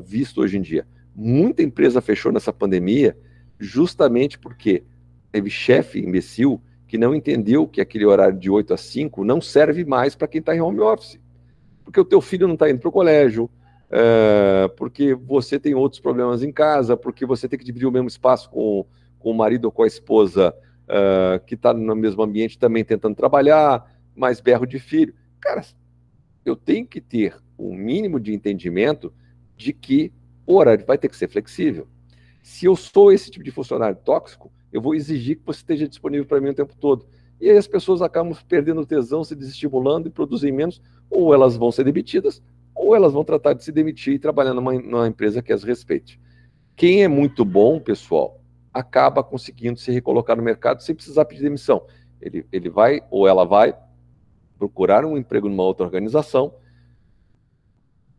visto hoje em dia. Muita empresa fechou nessa pandemia justamente porque teve chefe imbecil que não entendeu que aquele horário de 8 a 5 não serve mais para quem está em home office. Porque o teu filho não está indo para o colégio, porque você tem outros problemas em casa, porque você tem que dividir o mesmo espaço com o marido ou com a esposa que está no mesmo ambiente também tentando trabalhar, mais berro de filho. Cara, eu tenho que ter um mínimo de entendimento de que o horário vai ter que ser flexível. Se eu sou esse tipo de funcionário tóxico, eu vou exigir que você esteja disponível para mim o tempo todo. E aí as pessoas acabam perdendo o tesão, se desestimulando e produzem menos, ou elas vão ser demitidas, ou elas vão tratar de se demitir e trabalhar numa empresa que as respeite. Quem é muito bom, pessoal, acaba conseguindo se recolocar no mercado sem precisar pedir demissão. Ele vai, ou ela vai, procurar um emprego numa outra organização,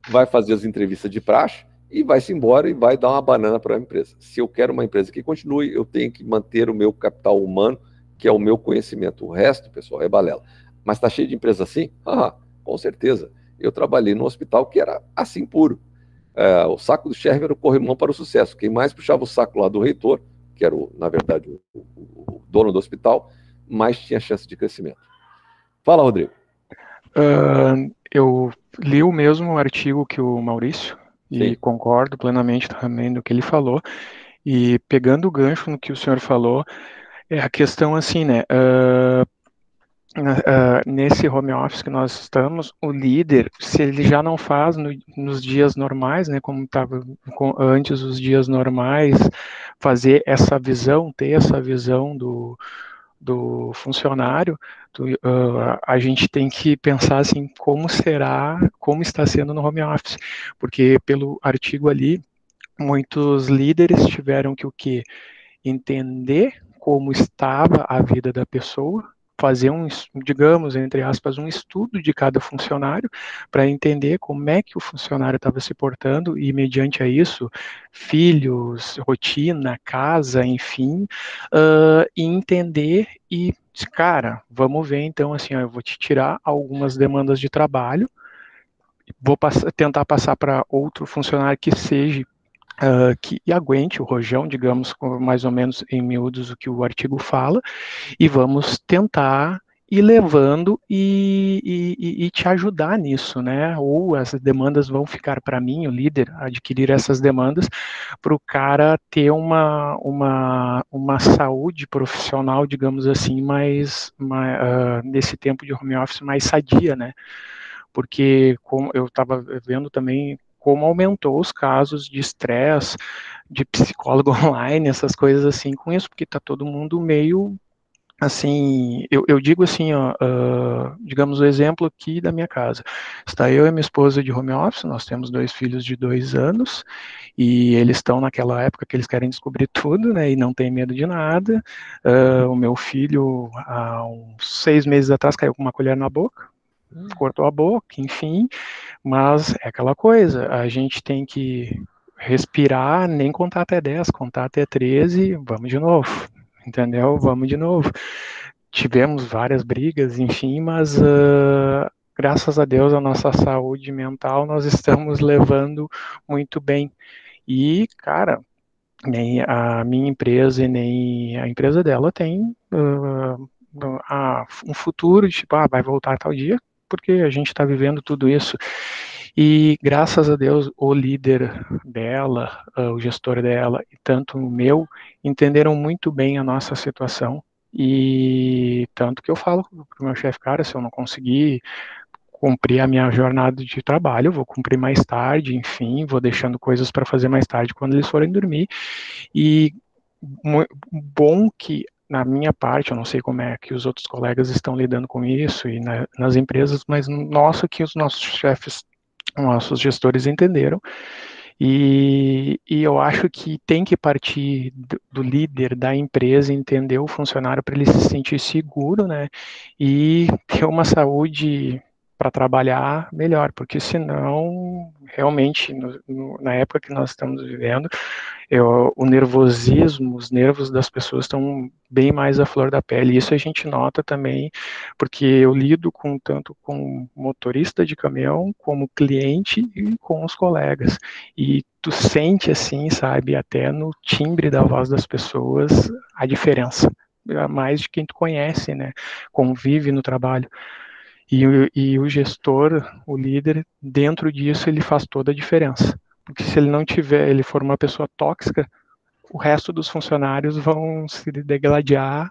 vai fazer as entrevistas de praxe e vai-se embora e vai dar uma banana para a empresa. Se eu quero uma empresa que continue, eu tenho que manter o meu capital humano, que é o meu conhecimento. O resto, pessoal, é balela. Mas está cheio de empresa assim? Com certeza. Eu trabalhei num hospital que era assim puro. O saco do Scherver era o corrimão para o sucesso. Quem mais puxava o saco lá do reitor, que era, na verdade, o dono do hospital, mais tinha chance de crescimento. Fala, Rodrigo. Eu li o mesmo artigo que o Maurício e concordo plenamente também do que ele falou. E pegando o gancho no que o senhor falou, é a questão assim, né? Nesse home office que nós estamos, o líder, se ele já não faz nos dias normais, né, como estava antes os dias normais, fazer essa visão, ter essa visão do funcionário, a gente tem que pensar assim, como está sendo no home office, porque pelo artigo ali, muitos líderes tiveram que o quê? Entender como estava a vida da pessoa, fazer digamos, entre aspas, um estudo de cada funcionário para entender como é que o funcionário estava se portando e, mediante a isso, filhos, rotina, casa, enfim, e entender e, cara, vamos ver então, assim, eu vou te tirar algumas demandas de trabalho, vou tentar passar para outro funcionário que seja que aguente o rojão, digamos, mais ou menos em miúdos o que o artigo fala, e vamos tentar ir levando e te ajudar nisso, né? Ou as demandas vão ficar para mim, o líder, adquirir essas demandas, para o cara ter uma saúde profissional, digamos assim, nesse tempo de home office mais sadia, né? Porque como eu estava vendo também como aumentou os casos de estresse, de psicólogo online, essas coisas assim com isso, porque está todo mundo meio assim, eu digo assim, ó, digamos o exemplo aqui da minha casa. Está eu e minha esposa de home office, nós temos 2 filhos de 2 anos, e eles estão naquela época que eles querem descobrir tudo, né, e não tem medo de nada. O meu filho, há uns 6 meses atrás, caiu com uma colher na boca, cortou a boca, enfim, mas é aquela coisa, a gente tem que respirar, nem contar até 10, contar até 13, vamos de novo, entendeu? Vamos de novo. Tivemos várias brigas, enfim, mas graças a Deus a nossa saúde mental nós estamos levando muito bem. E, cara, nem a minha empresa e nem a empresa dela tem um futuro de tipo, vai voltar tal dia, porque a gente está vivendo tudo isso. E graças a Deus, o líder dela, o gestor dela, e tanto o meu, entenderam muito bem a nossa situação. E tanto que eu falo para o meu chefe, cara, se eu não conseguir cumprir a minha jornada de trabalho, vou cumprir mais tarde, enfim, vou deixando coisas para fazer mais tarde quando eles forem dormir. E bom que na minha parte, eu não sei como é que os outros colegas estão lidando com isso e nas empresas, mas nossa, que os nossos chefes, nossos gestores entenderam. E eu acho que tem que partir do líder da empresa entender o funcionário para ele se sentir seguro, né? E ter uma saúde para trabalhar melhor, porque senão, realmente, na época que nós estamos vivendo, o nervosismo, os nervos das pessoas estão bem mais à flor da pele. Isso a gente nota também, porque eu lido tanto com motorista de caminhão, como cliente e com os colegas. E tu sente assim, sabe, até no timbre da voz das pessoas, a diferença. Mais de quem tu conhece, né? Convive no trabalho. E o gestor, o líder, dentro disso, ele faz toda a diferença. Porque se ele não tiver, ele for uma pessoa tóxica, o resto dos funcionários vão se degladiar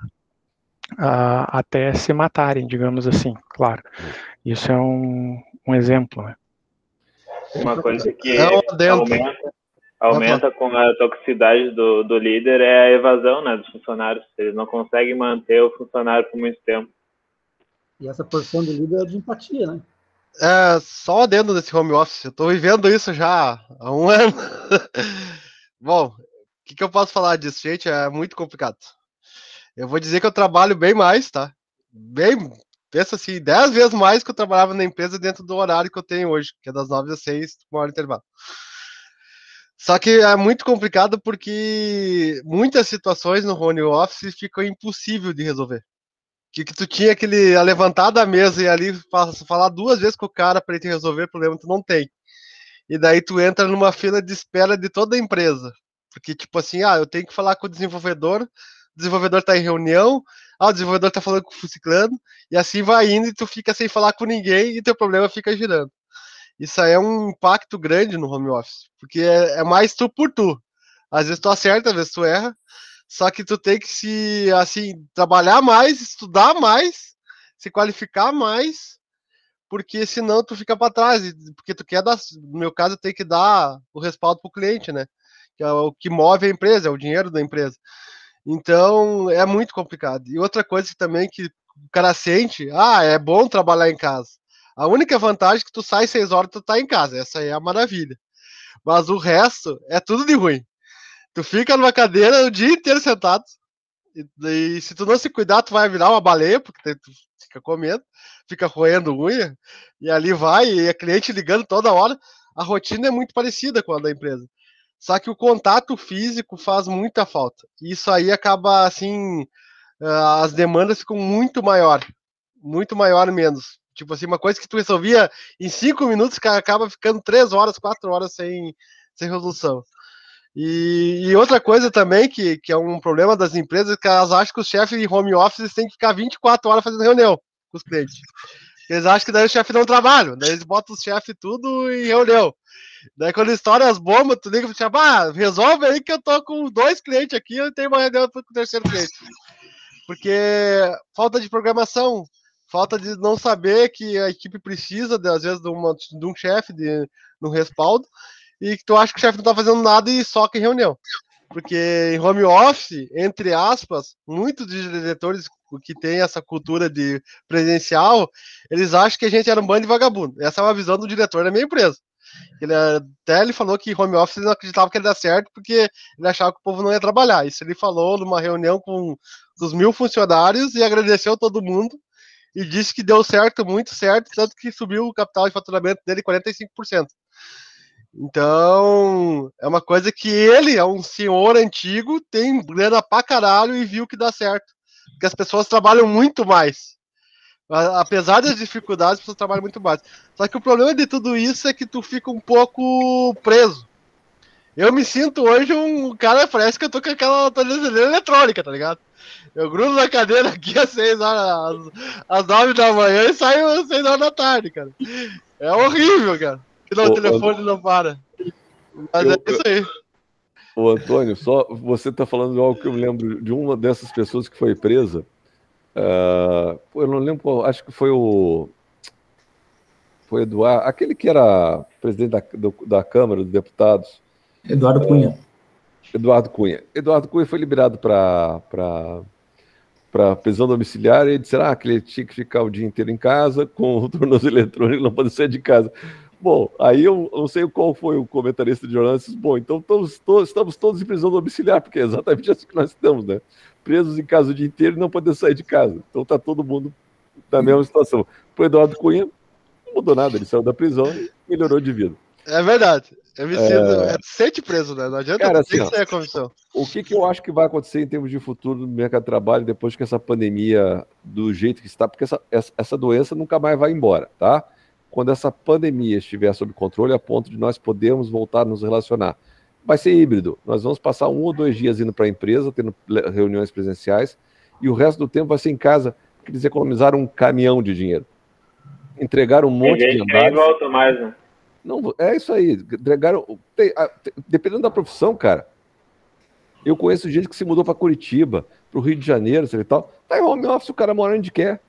até se matarem, digamos assim, claro. Isso é um exemplo, né? Uma coisa que aumenta com a toxicidade do líder é a evasão, né, dos funcionários. Eles não conseguem manter o funcionário por muito tempo. E essa posição do líder é de empatia, né? Só dentro desse home office, eu tô vivendo isso já há 1 ano. Bom, o que eu posso falar disso, gente? É muito complicado. Eu vou dizer que eu trabalho bem mais, tá? Pensa assim, 10 vezes mais que eu trabalhava na empresa dentro do horário que eu tenho hoje, que é das 9 às 6, 1 hora de intervalo. Só que é muito complicado porque muitas situações no home office ficam impossível de resolver. Que tu tinha a levantar da mesa e ali falar 2 vezes com o cara para ele te resolver o problema, tu não tem. E daí tu entra numa fila de espera de toda a empresa. Porque, tipo assim, eu tenho que falar com o desenvolvedor tá em reunião, o desenvolvedor tá falando com o ciclano, e assim vai indo e tu fica sem falar com ninguém e teu problema fica girando. Isso aí é um impacto grande no home office, porque é mais tu por tu. Às vezes tu acerta, às vezes tu erra, só que tu tem que trabalhar mais, estudar mais, se qualificar mais, porque senão tu fica para trás, porque tu quer dar, no meu caso, tem que dar o respaldo pro cliente, né? Que é o que move a empresa, é o dinheiro da empresa. Então, é muito complicado. E outra coisa também que o cara sente, é bom trabalhar em casa. A única vantagem é que tu sai 6 horas, tu tá em casa. Essa aí é a maravilha. Mas o resto é tudo de ruim. Tu fica numa cadeira o dia inteiro sentado. E se tu não se cuidar, tu vai virar uma baleia, porque tu fica comendo, fica roendo unha, e ali e a cliente ligando toda hora. A rotina é muito parecida com a da empresa. Só que o contato físico faz muita falta. E isso aí acaba, assim, as demandas ficam muito maior menos. Tipo assim, uma coisa que tu resolvia em 5 minutos, acaba ficando 3 horas, 4 horas sem resolução. E outra coisa também, que é um problema das empresas, é que elas acham que os chefes em home office têm que ficar 24 horas fazendo reunião com os clientes. Eles acham que daí o chefe não trabalha, daí eles botam os chefes tudo em reunião. Daí quando estoura as bombas, tu liga pro chefe, resolve aí que eu tô com 2 clientes aqui, eu tenho uma reunião com o 3º cliente. Porque falta de programação, falta de não saber que a equipe precisa, às vezes, de um chefe, de um respaldo, e que tu acha que o chefe não tá fazendo nada e soca em reunião. Porque em home office, entre aspas, muitos diretores que tem essa cultura de presencial, eles acham que a gente era um bando de vagabundo. Essa é uma visão do diretor da minha empresa. Ele falou que home office ele não acreditava que ia dar certo, porque ele achava que o povo não ia trabalhar. Isso ele falou numa reunião com os 1000 funcionários e agradeceu todo mundo e disse que deu certo, muito certo, tanto que subiu o capital de faturamento dele 45%. Então, é uma coisa que ele é um senhor antigo, tem grana pra caralho e viu que dá certo. Porque as pessoas trabalham muito mais. Apesar das dificuldades, as pessoas trabalham muito mais. Só que o problema de tudo isso é que tu fica um pouco preso. Eu me sinto hoje um cara, parece que eu tô com aquela tornozeleira eletrônica, tá ligado? Eu grudo na cadeira aqui às 6 horas, às 9 da manhã e saio às 6 horas da tarde, cara. É horrível, cara. Que o telefone não para. Mas é isso aí. Ô, Antônio, só você tá falando de algo que eu me lembro de uma dessas pessoas que foi presa. Eu não lembro, acho que foi o Eduardo, aquele que era presidente da Câmara dos Deputados. Eduardo Cunha. Eduardo Cunha foi liberado para prisão domiciliar e ele disse que ele tinha que ficar o dia inteiro em casa com o tornozelo eletrônico, não pode sair de casa. Bom, aí eu não sei qual foi o comentarista de jornalistas. Bom, então estamos todos em prisão domiciliar, porque é exatamente assim que nós estamos, né? Presos em casa o dia inteiro e não podendo sair de casa. Então está todo mundo na mesma situação. O Eduardo Cunha não mudou nada, ele saiu da prisão e melhorou de vida. É verdade. Eu me sinto sente preso, né? Não adianta, cara, tem que sair a comissão. O que eu acho que vai acontecer em termos de futuro no mercado de trabalho depois que essa pandemia, do jeito que está, porque essa doença nunca mais vai embora, tá? Quando essa pandemia estiver sob controle, a ponto de nós podermos voltar a nos relacionar. Vai ser híbrido. Nós vamos passar 1 ou 2 dias indo para a empresa, tendo reuniões presenciais, e o resto do tempo vai ser em casa, porque eles economizaram um caminhão de dinheiro. Entregaram um monte de andares. Nem volta mais, né? Não, é isso aí. Entregaram. Dependendo da profissão, cara. Eu conheço gente que se mudou para Curitiba, para o Rio de Janeiro, sei lá e tal. Tá em home office, o cara mora onde quer.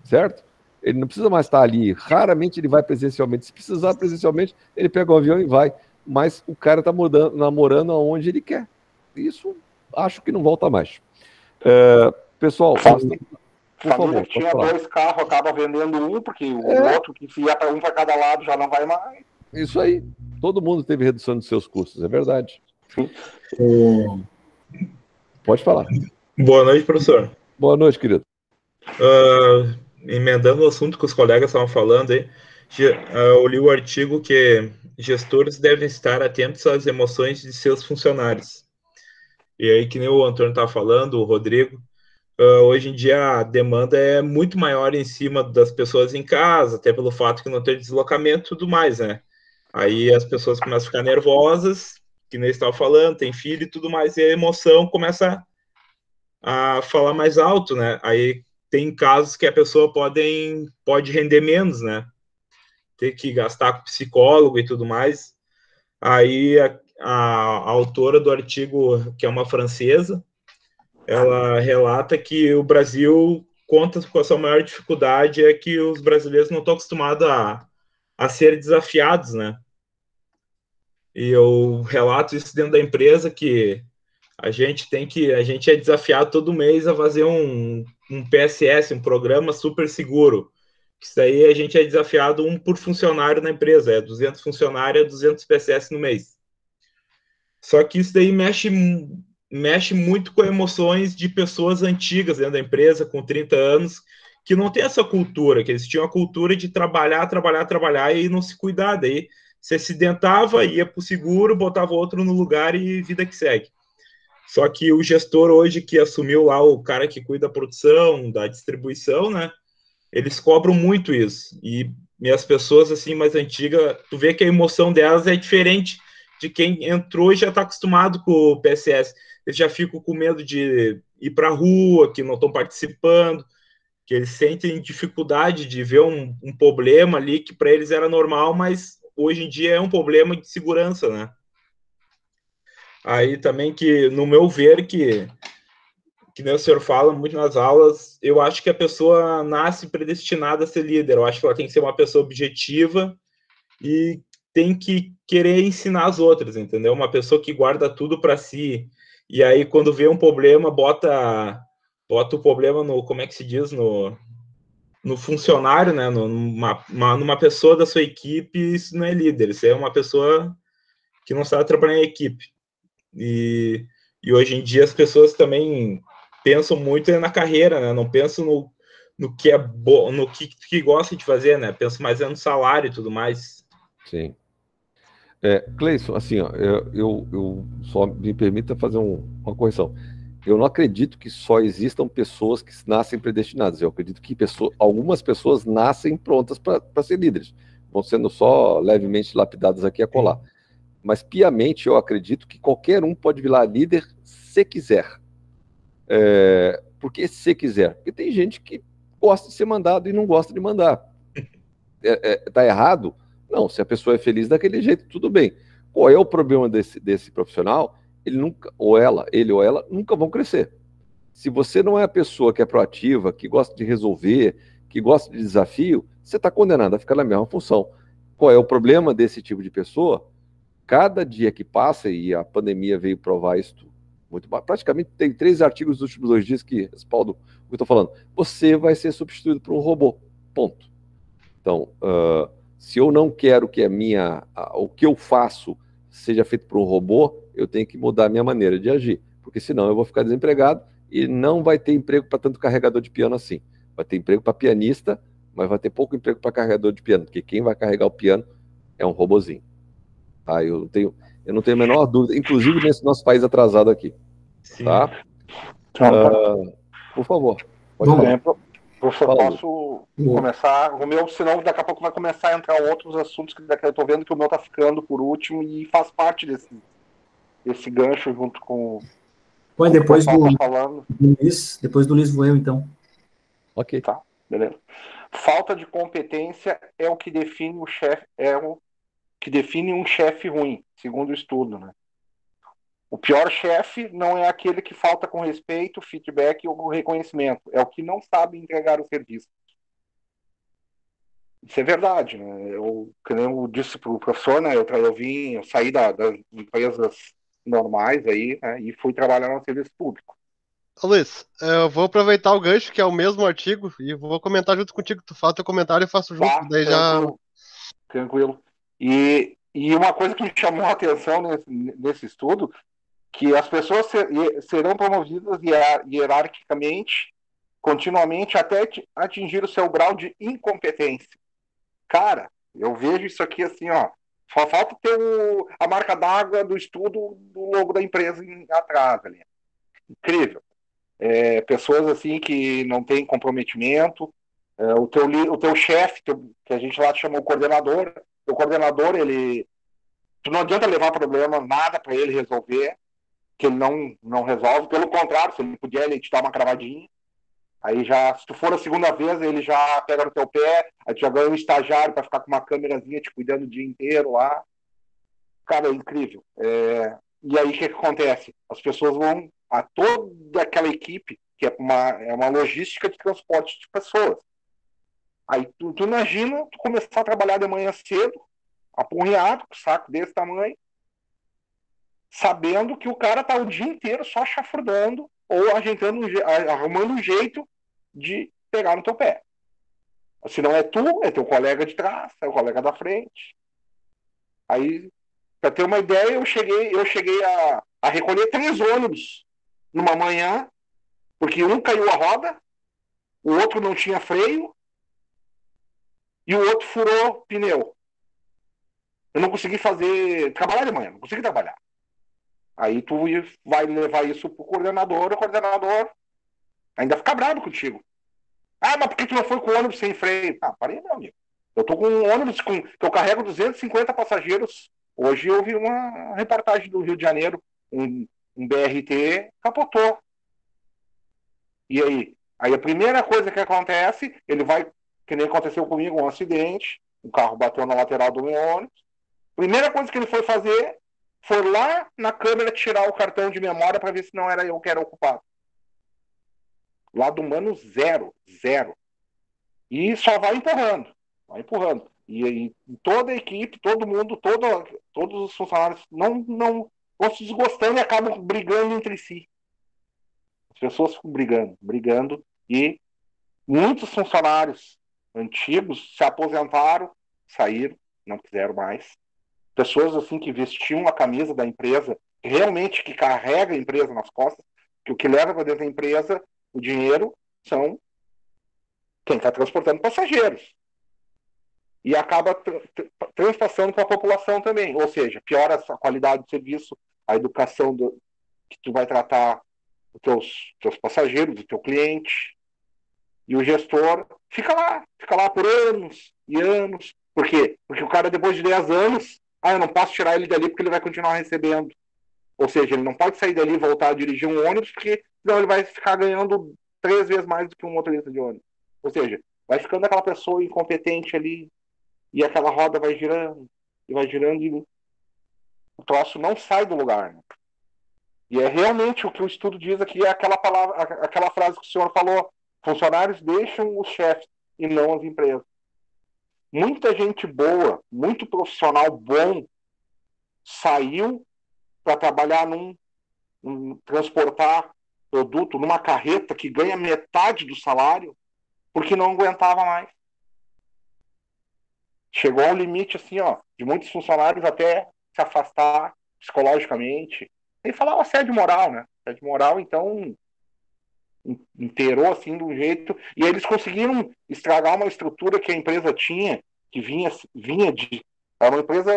Certo? Ele não precisa mais estar ali. Raramente ele vai presencialmente. Se precisar presencialmente, ele pega o avião e vai. Mas o cara está namorando aonde ele quer. Isso acho que não volta mais. Pessoal, por favor, tinha 2 carros, acaba vendendo um, porque o outro que ia para um para cada lado já não vai mais. Isso aí. Todo mundo teve redução de seus custos, é verdade. Pode falar. Boa noite, professor. Boa noite, querido. Emendando o assunto que os colegas estavam falando aí, eu li o artigo que gestores devem estar atentos às emoções de seus funcionários. E aí, que nem o Antônio estava falando, o Rodrigo, hoje em dia a demanda é muito maior em cima das pessoas em casa, até pelo fato que não tem deslocamento e tudo mais, né? Aí as pessoas começam a ficar nervosas, que nem estava falando, tem filho e tudo mais, e a emoção começa a falar mais alto, né? Aí tem casos que a pessoa pode render menos, né? Ter que gastar com psicólogo e tudo mais. Aí a autora do artigo, que é uma francesa, ela relata que o Brasil conta com a sua maior dificuldade é que os brasileiros não estão acostumados a ser desafiados, né? E eu relato isso dentro da empresa, que a gente é desafiado todo mês a fazer um PSS, um programa super seguro. Isso daí a gente é desafiado por funcionário na empresa, 200 funcionários, 200 PSS no mês. Só que isso daí mexe muito com emoções de pessoas antigas dentro da empresa, com 30 anos, que não tem essa cultura, que eles tinham a cultura de trabalhar e não se cuidar. Daí você acidentava, ia para o seguro, botava outro no lugar e vida que segue. Só que o gestor hoje que assumiu lá, o cara que cuida da produção, da distribuição, né? Eles cobram muito isso. E as pessoas assim mais antigas, tu vê que a emoção delas é diferente de quem entrou e já está acostumado com o PSS. Eles já ficam com medo de ir para a rua, que não estão participando, que eles sentem dificuldade de ver um problema ali que para eles era normal, mas hoje em dia é um problema de segurança, né? Aí também que, no meu ver, que nem o senhor fala muito nas aulas, eu acho que a pessoa nasce predestinada a ser líder. Eu acho que ela tem que ser uma pessoa objetiva e tem que querer ensinar as outras, entendeu? Uma pessoa que guarda tudo para si e aí quando vê um problema bota o problema no, como é que se diz, no funcionário, né? Numa pessoa da sua equipe. Isso não é líder, isso é uma pessoa que não sabe trabalhar em equipe. E hoje em dia as pessoas também pensam muito na carreira, né? Não pensam no que é bom, no que gosta de fazer, né? Pensam mais no salário e tudo mais. Sim. Cleison, assim, ó, eu só me permita fazer uma correção. Eu não acredito que só existam pessoas que nascem predestinadas. Eu acredito que algumas pessoas nascem prontas para ser líderes. Vão sendo só levemente lapidadas aqui e acolá. Mas piamente eu acredito que qualquer um pode virar líder se quiser. Por que se quiser? Porque tem gente que gosta de ser mandado e não gosta de mandar. Tá errado? Não, se a pessoa é feliz daquele jeito, tudo bem. Qual é o problema desse profissional? Ele ou ela nunca vão crescer. Se você não é a pessoa que é proativa, que gosta de resolver, que gosta de desafio, você está condenado a ficar na mesma função. Qual é o problema desse tipo de pessoa? Cada dia que passa, e a pandemia veio provar isso muito, praticamente tem 3 artigos dos últimos 2 dias que respaldam o que eu estou falando. Você vai ser substituído por um robô. Ponto. Então, se eu não quero que o que eu faço seja feito por um robô, eu tenho que mudar a minha maneira de agir, porque senão eu vou ficar desempregado e não vai ter emprego para tanto carregador de piano assim. Vai ter emprego para pianista, mas vai ter pouco emprego para carregador de piano, porque quem vai carregar o piano é um robozinho. Tá? Eu não tenho a menor dúvida, inclusive nesse nosso país atrasado aqui. Sim. Tá? Por favor. Pode falar. Professor, posso começar? O meu, senão daqui a pouco vai começar a entrar outros assuntos que eu estou vendo que o meu está ficando por último e faz parte desse gancho junto com depois o que o pessoal tá falando. Depois do Luiz vou eu, então. Ok. Tá, beleza. Falta de competência é o que define o chefe, que define um chefe ruim, segundo o estudo, né? O pior chefe não é aquele que falta com respeito, feedback ou reconhecimento. É o que não sabe entregar o serviço. Isso é verdade, né? Como eu disse para o professor, né? Eu saí das empresas normais aí, né? E fui trabalhar no serviço público. Luiz, eu vou aproveitar o gancho, que é o mesmo artigo, e vou comentar junto contigo. Tu faz teu comentário e eu faço junto. Tá, daí tranquilo. E uma coisa que me chamou a atenção nesse estudo, que as pessoas serão promovidas hierarquicamente, continuamente, até atingir o seu grau de incompetência. Cara, eu vejo isso aqui assim, ó. Só falta ter a marca d'água do estudo do logo da empresa atrás ali. Incrível. Pessoas assim que não têm comprometimento. O teu chefe, que a gente lá chama o coordenador, o coordenador, tu não adianta levar problema, nada para ele resolver, que ele não resolve. Pelo contrário, se ele puder, ele te dá uma cravadinha. Aí já, se tu for a segunda vez, ele já pega no teu pé, aí tu já ganha um estagiário para ficar com uma câmerazinha te cuidando o dia inteiro lá. Cara, é incrível. E aí o que acontece? As pessoas vão a toda aquela equipe, que é uma logística de transporte de pessoas. Aí tu imagina tu começar a trabalhar de manhã cedo, apurreado, com saco desse tamanho, sabendo que o cara tá o dia inteiro só chafurdando ou arrumando um jeito de pegar no teu pé. Se não é tu, é teu colega de trás, é o colega da frente. Aí, para ter uma ideia, eu cheguei a recolher 3 ônibus numa manhã, porque um caiu a roda, o outro não tinha freio e o outro furou pneu. Eu não consegui trabalhar de manhã, não consegui trabalhar. Aí tu vai levar isso pro coordenador, o coordenador ainda fica bravo contigo. Ah, mas por que tu não foi com o ônibus sem freio? Ah, parei, meu amigo. Eu tô com um ônibus que eu carrego 250 passageiros Hoje eu vi uma reportagem do Rio de Janeiro, um BRT capotou. E aí? Aí a primeira coisa que acontece, ele vai, que nem aconteceu comigo, um acidente, um carro bateu na lateral do meu ônibus. Primeira coisa que ele foi fazer foi lá na câmera tirar o cartão de memória para ver se não era eu que era o culpado. Lado humano, zero. E só vai empurrando. E toda a equipe, todo mundo, todos os funcionários não vão se desgostando e acabam brigando entre si. As pessoas ficam brigando, e muitos funcionários antigos se aposentaram, saíram, não quiseram mais. Pessoas assim que vestiam a camisa da empresa, realmente que carrega a empresa nas costas, que o que leva para dentro da empresa, o dinheiro, são quem está transportando passageiros. E acaba transpassando para a população também. Ou seja, piora a qualidade do serviço, a educação que tu vai tratar os teus passageiros, do teu cliente. E o gestor fica lá por anos e anos. Por quê? Porque o cara, depois de 10 anos, eu não posso tirar ele dali porque ele vai continuar recebendo. Ou seja, ele não pode sair dali e voltar a dirigir um ônibus, porque senão ele vai ficar ganhando 3 vezes mais do que um motorista de ônibus. Ou seja, vai ficando aquela pessoa incompetente ali, e aquela roda vai girando, e o troço não sai do lugar. Né? E é realmente o que o estudo diz aqui, é aquela frase que o senhor falou: funcionários deixam os chefes e não as empresas. Muita gente boa, muito profissional bom, saiu para trabalhar transportar produto numa carreta que ganha metade do salário, porque não aguentava mais. Chegou ao limite, assim, de muitos funcionários até se afastar psicologicamente. E falar assédio moral, né? Assédio moral, então, inteirou, assim, de um jeito. E eles conseguiram estragar uma estrutura que a empresa tinha, que vinha de... Era uma empresa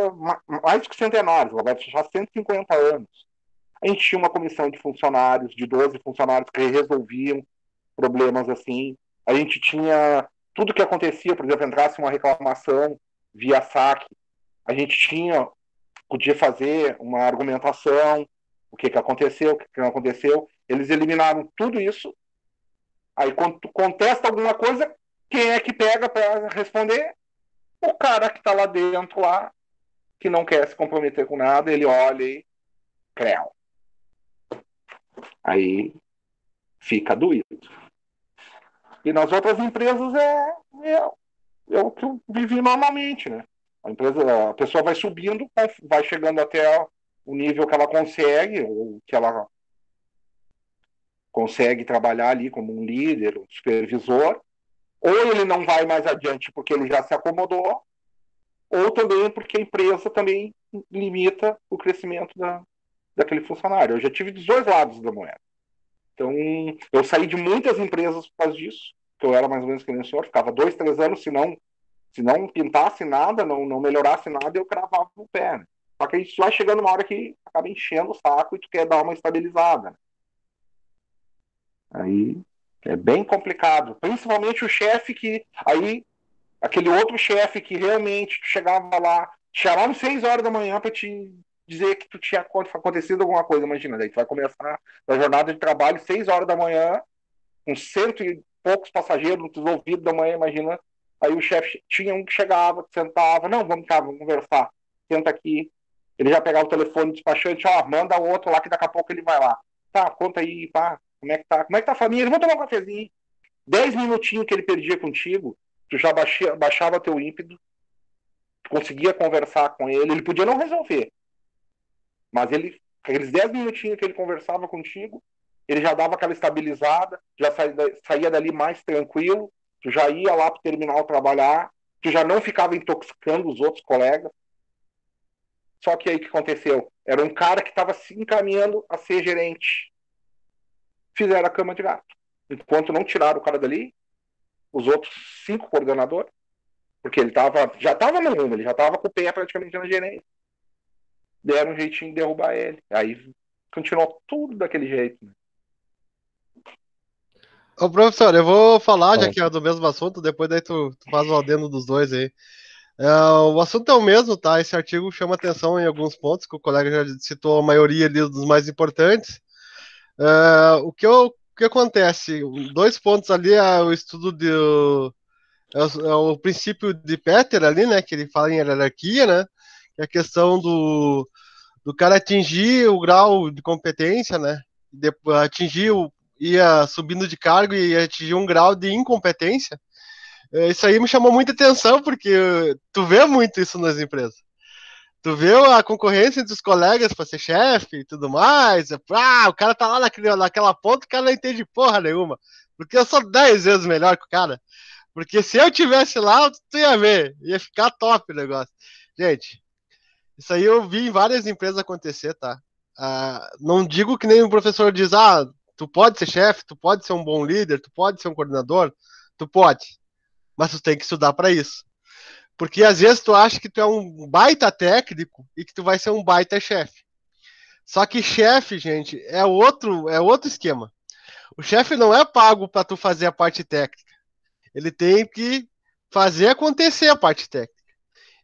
mais do que centenária, ela vai fechar 150 anos. A gente tinha uma comissão de funcionários, de 12 funcionários que resolviam problemas assim. A gente tinha tudo que acontecia, por exemplo, entrasse uma reclamação via saque, a gente podia fazer uma argumentação, o que aconteceu, o que não aconteceu. Eles eliminaram tudo isso. Aí quando tu contesta alguma coisa, quem é que pega para responder? O cara que está lá dentro, que não quer se comprometer com nada, ele olha e creu. Aí fica doído. E nas outras empresas é o que eu vivi normalmente, né? A pessoa vai subindo, vai chegando até o nível que ela consegue, ou que ela consegue trabalhar ali como um líder, um supervisor, ou ele não vai mais adiante porque ele já se acomodou, ou também porque a empresa também limita o crescimento daquele funcionário. Eu já tive dos dois lados da moeda. Então, eu saí de muitas empresas por causa disso, que eu era mais ou menos que nem o senhor, ficava 2, 3 anos, se não pintasse nada, não melhorasse nada, eu cravava no pé. Né? Só que a gente vai chegando uma hora que acaba enchendo o saco e tu quer dar uma estabilizada. Né? Aí é bem complicado. Principalmente o chefe aquele outro chefe que realmente tu chegava lá, te chamava às 6 horas da manhã para te dizer que tu tinha acontecido alguma coisa, imagina. Daí tu vai começar a jornada de trabalho 6 horas da manhã, com 100 e poucos passageiros nos ouvidos da manhã, imagina. Aí o chefe tinha um que chegava, sentava, não, vamos cá, vamos conversar, senta aqui. Ele já pegava o telefone do despachante, manda o outro lá que daqui a pouco ele vai lá. Tá, conta aí, pá, como é que tá a família? Vamos tomar um cafezinho. 10 minutinhos que ele perdia contigo, tu já baixava teu ímpeto, tu conseguia conversar com ele podia não resolver, mas aqueles 10 minutinhos que ele conversava contigo, ele já dava aquela estabilizada, já saía dali mais tranquilo, tu já ia lá para o terminal trabalhar, tu já não ficava intoxicando os outros colegas. Só que aí o que aconteceu? Era um cara que estava se encaminhando a ser gerente. Fizeram a cama de gato. Enquanto não tiraram o cara dali, os outros 5 coordenadores, porque ele já estava no rumo, ele já estava com o pé praticamente na gerência. Deram um jeitinho de derrubar ele. Aí continuou tudo daquele jeito. Né? Ô, professor, eu vou falar, já que é do mesmo assunto, depois daí tu faz o adendo dos dois aí. O assunto é o mesmo, tá? Esse artigo chama atenção em alguns pontos, que o colega já citou a maioria ali dos mais importantes. O que acontece? 2 pontos ali é o estudo é o princípio de Peter ali, né? Que ele fala em hierarquia, né? Que é a questão do cara atingir o grau de competência, né? Ia subindo de cargo e atingir um grau de incompetência. Isso aí me chamou muita atenção, porque tu vê muito isso nas empresas. Tu vê a concorrência entre os colegas para ser chefe e tudo mais. O cara tá lá naquela ponta, o cara não entende porra nenhuma. Porque eu sou 10 vezes melhor que o cara. Porque se eu tivesse lá, tu ia ver. Ia ficar top o negócio. Gente, isso aí eu vi em várias empresas acontecer, tá? Não digo que nem o professor diz, tu pode ser chefe, tu pode ser um bom líder, tu pode ser um coordenador, tu pode. Mas tu tem que estudar para isso. Porque às vezes tu acha que tu é um baita técnico e que tu vai ser um baita chefe. Só que chefe, gente, é outro esquema. O chefe não é pago para tu fazer a parte técnica. Ele tem que fazer acontecer a parte técnica.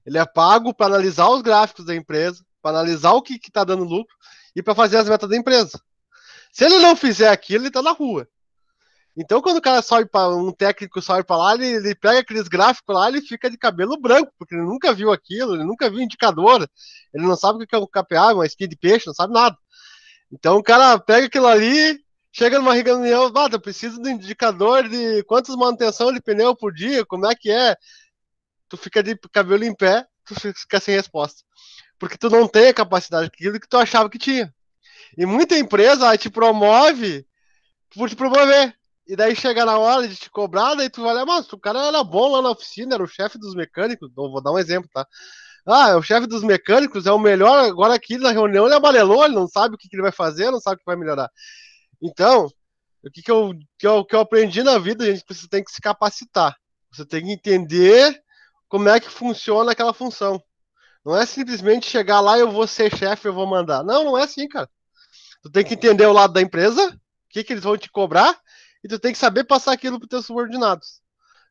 Ele é pago para analisar os gráficos da empresa, para analisar o que está dando lucro e para fazer as metas da empresa. Se ele não fizer aquilo, ele está na rua. Então, quando o cara sobe para um técnico sobe para lá, ele pega aqueles gráficos lá, ele fica de cabelo branco, porque ele nunca viu aquilo, ele nunca viu indicador, ele não sabe o que é um KPA, uma skin de peixe, não sabe nada. Então, o cara pega aquilo ali, chega numa reunião, eu preciso do indicador de quantas manutenção de pneu por dia, como é que é? Tu fica de cabelo em pé, tu fica sem resposta. Porque tu não tem a capacidade daquilo que tu achava que tinha. E muita empresa te promove por te promover. E daí chega na hora de te cobrar, daí tu vai lá, mas o cara era bom lá na oficina, era o chefe dos mecânicos, vou dar um exemplo, tá? O chefe dos mecânicos é o melhor, agora aqui na reunião ele amarelou, ele não sabe o que ele vai fazer, não sabe o que vai melhorar. Então, o que eu aprendi na vida, gente, você tem que se capacitar. Você tem que entender como é que funciona aquela função. Não é simplesmente chegar lá e eu vou ser chefe, eu vou mandar. Não é assim, cara. Tu tem que entender o lado da empresa, o que eles vão te cobrar, e tu tem que saber passar aquilo para os teus subordinados.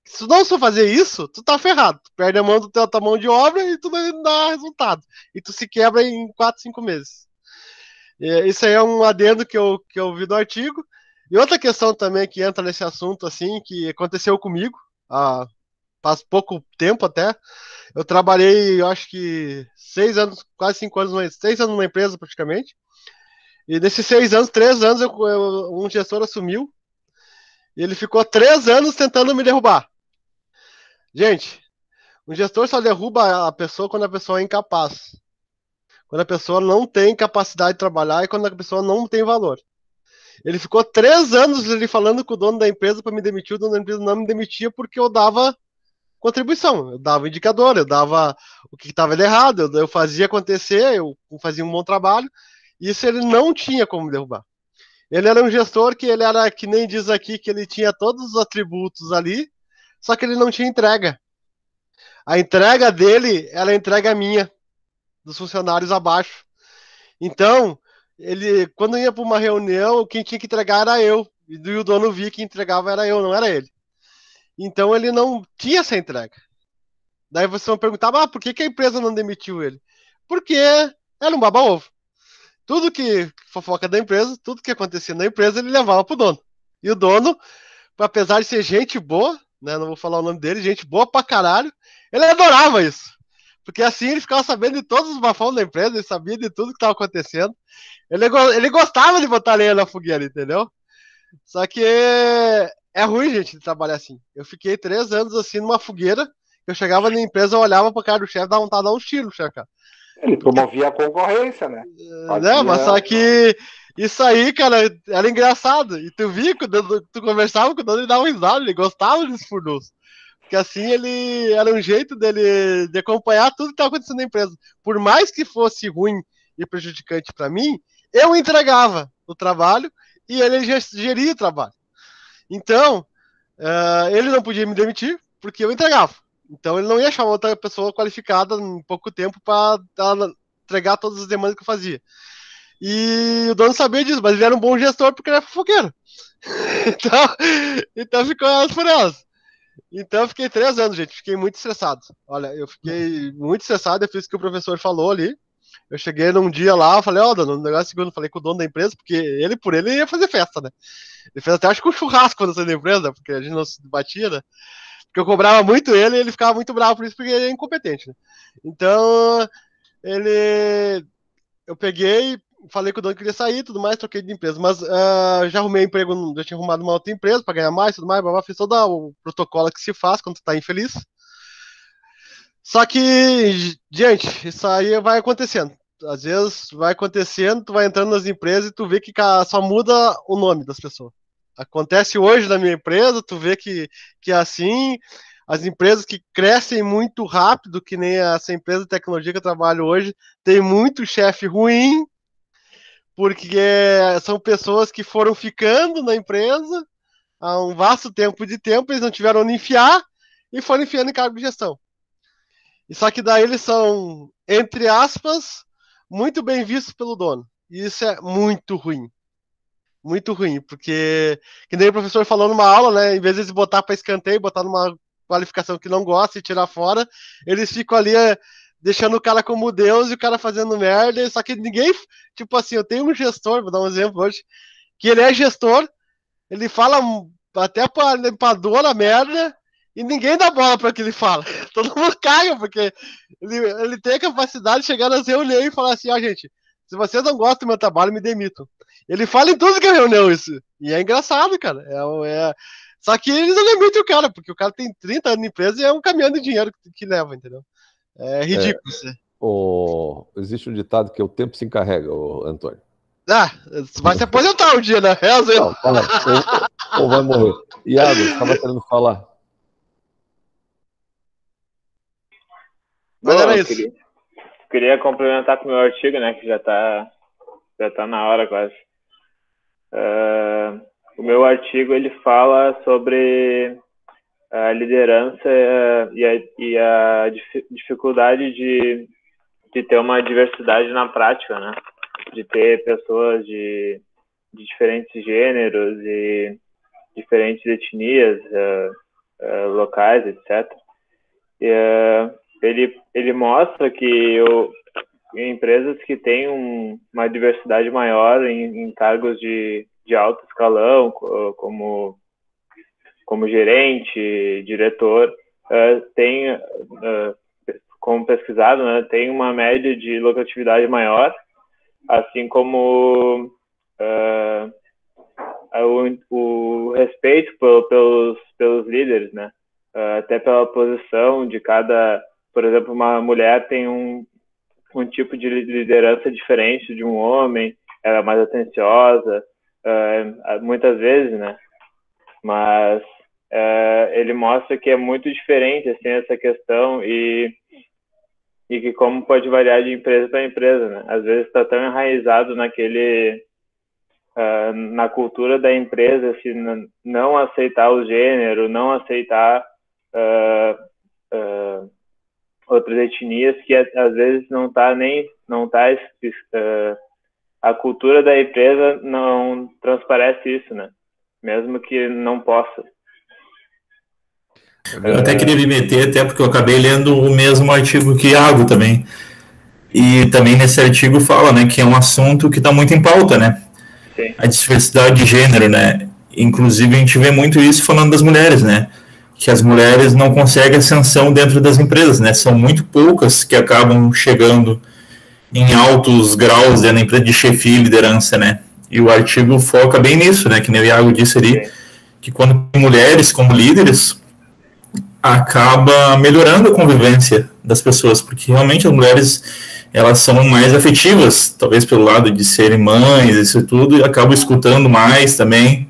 Se tu não só fazer isso, tu tá ferrado. Tu perde a mão do teu mão de obra e tu não dá resultado. E tu se quebra em 4, 5 meses. Isso aí é um adendo que eu vi do artigo. E outra questão também que entra nesse assunto, assim, que aconteceu comigo, faz pouco tempo até. Eu trabalhei, eu acho que 6 anos, quase 5 anos, 6 anos numa empresa praticamente. E nesses 6 anos, 3 anos, um gestor assumiu. E ele ficou 3 anos tentando me derrubar. Gente, um gestor só derruba a pessoa quando a pessoa é incapaz. Quando a pessoa não tem capacidade de trabalhar e quando a pessoa não tem valor. Ele ficou 3 anos falando com o dono da empresa para me demitir, o dono da empresa não me demitia porque eu dava contribuição, eu dava indicador, eu dava o que estava errado, eu fazia acontecer, eu fazia um bom trabalho, e isso ele não tinha como me derrubar. Ele era um gestor que ele era, que nem diz aqui, que ele tinha todos os atributos ali, só que ele não tinha entrega. A entrega dele era a entrega minha, dos funcionários abaixo. Então, ele, quando ia para uma reunião, quem tinha que entregar era eu, e o dono via que entregava era eu, não era ele. Então, ele não tinha essa entrega. Daí você vai perguntar, por que a empresa não demitiu ele? Porque era um baba-ovo. Tudo que fofoca da empresa, tudo que acontecia na empresa, ele levava pro dono. E o dono, apesar de ser gente boa, né, não vou falar o nome dele, gente boa pra caralho, ele adorava isso. Porque assim ele ficava sabendo de todos os bafões da empresa, ele sabia de tudo que estava acontecendo. Ele gostava de botar lenha na fogueira, entendeu? Só que é ruim, gente, de trabalhar assim. Eu fiquei 3 anos assim numa fogueira, eu chegava na empresa, eu olhava pro cara do chefe, dava vontade de dar um tiro, chefe, cara. Ele promovia a concorrência, né? Mas só que isso aí, cara, era engraçado. E tu via, tu conversava com o dono, ele dava um risado, ele gostava desse furdunço. Porque assim ele era um jeito dele de acompanhar tudo que estava acontecendo na empresa. Por mais que fosse ruim e prejudicante para mim, eu entregava o trabalho e ele geria o trabalho. Então, ele não podia me demitir porque eu entregava. Então ele não ia chamar outra pessoa qualificada em pouco tempo para entregar todas as demandas que eu fazia. E o dono sabia disso, mas ele era um bom gestor porque ele era fofoqueiro. Então ficou elas por elas. Então eu fiquei 3 anos, gente. Fiquei muito estressado. Olha, eu fiquei muito estressado. Eu fiz o que o professor falou ali. Eu cheguei num dia lá, eu falei, dono, um negócio segundo, falei com o dono da empresa, porque ele ia fazer festa, né? Ele fez até, acho que um churrasco quando eu saí da empresa, porque a gente não se batia, né? Porque eu cobrava muito ele e ele ficava muito bravo por isso, porque ele é incompetente, né? Então, eu peguei, falei com o dono que queria sair e tudo mais, troquei de empresa, mas já arrumei emprego, já tinha arrumado uma outra empresa para ganhar mais, tudo mais, fiz todo o protocolo que se faz quando tu tá infeliz. Só que, gente, isso aí vai acontecendo. Às vezes vai acontecendo, tu vai entrando nas empresas e tu vê que só muda o nome das pessoas. Acontece hoje na minha empresa, tu vê que é assim, as empresas que crescem muito rápido, que nem essa empresa de tecnologia que eu trabalho hoje, tem muito chefe ruim, porque são pessoas que foram ficando na empresa há um vasto tempo, eles não tiveram onde enfiar e foram enfiando em cargo de gestão. E só que daí eles são, entre aspas, muito bem vistos pelo dono. E isso é muito ruim. Muito ruim, porque, que nem o professor falou numa aula, né? Em vez de eles botar para escanteio, botar numa qualificação que não gosta e tirar fora, eles ficam ali deixando o cara como Deus e o cara fazendo merda. Só que ninguém, tipo assim, eu tenho um gestor, vou dar um exemplo hoje, que ele é gestor, ele fala até para limpador a merda, e ninguém dá bola para o que ele fala. Todo mundo caga, porque ele tem a capacidade de chegar nas reuniões e falar assim, gente, se vocês não gostam do meu trabalho, me demitam. Ele fala em tudo que é reunião isso. E é engraçado, cara. Só que eles não demitem o cara, porque o cara tem 30 anos de empresa e é um caminhão de dinheiro que leva, entendeu? É ridículo isso. Existe um ditado que o tempo se encarrega, Antônio. Vai se aposentar um dia, né? Ou vai morrer. Iago, estava querendo falar. Mas era isso. Queria complementar com o meu artigo, né? Que já tá na hora quase. O meu artigo ele fala sobre a liderança e a dificuldade de ter uma diversidade na prática, né? De ter pessoas de diferentes gêneros e diferentes etnias, locais, etc. Ele mostra que empresas que têm uma diversidade maior em cargos de alto escalão, como gerente, diretor, como pesquisado, né, tem uma média de lucratividade maior, assim como o respeito pelos líderes, né, até pela posição de cada. Por exemplo, uma mulher tem um tipo de liderança diferente de um homem, ela é mais atenciosa, muitas vezes, né? Mas ele mostra que é muito diferente, assim, essa questão e que como pode variar de empresa para empresa, né? Às vezes está tão enraizado na cultura da empresa, assim, não aceitar o gênero, não aceitar outras etnias, que às vezes a cultura da empresa não transparece isso, né? Mesmo que não possa. Eu até queria me meter, até porque eu acabei lendo o mesmo artigo que Iago também. E também nesse artigo fala, né, que é um assunto que está muito em pauta, né? Sim. A diversidade de gênero, né? Inclusive a gente vê muito isso falando das mulheres, né? Que as mulheres não conseguem ascensão dentro das empresas, né? São muito poucas que acabam chegando em altos graus dentro da empresa de chefia e liderança, né? E o artigo foca bem nisso, né? Que nem o Iago disse ali, que quando tem mulheres como líderes, acaba melhorando a convivência das pessoas, porque realmente as mulheres, elas são mais afetivas, talvez pelo lado de serem mães, isso tudo, e acabam escutando mais também.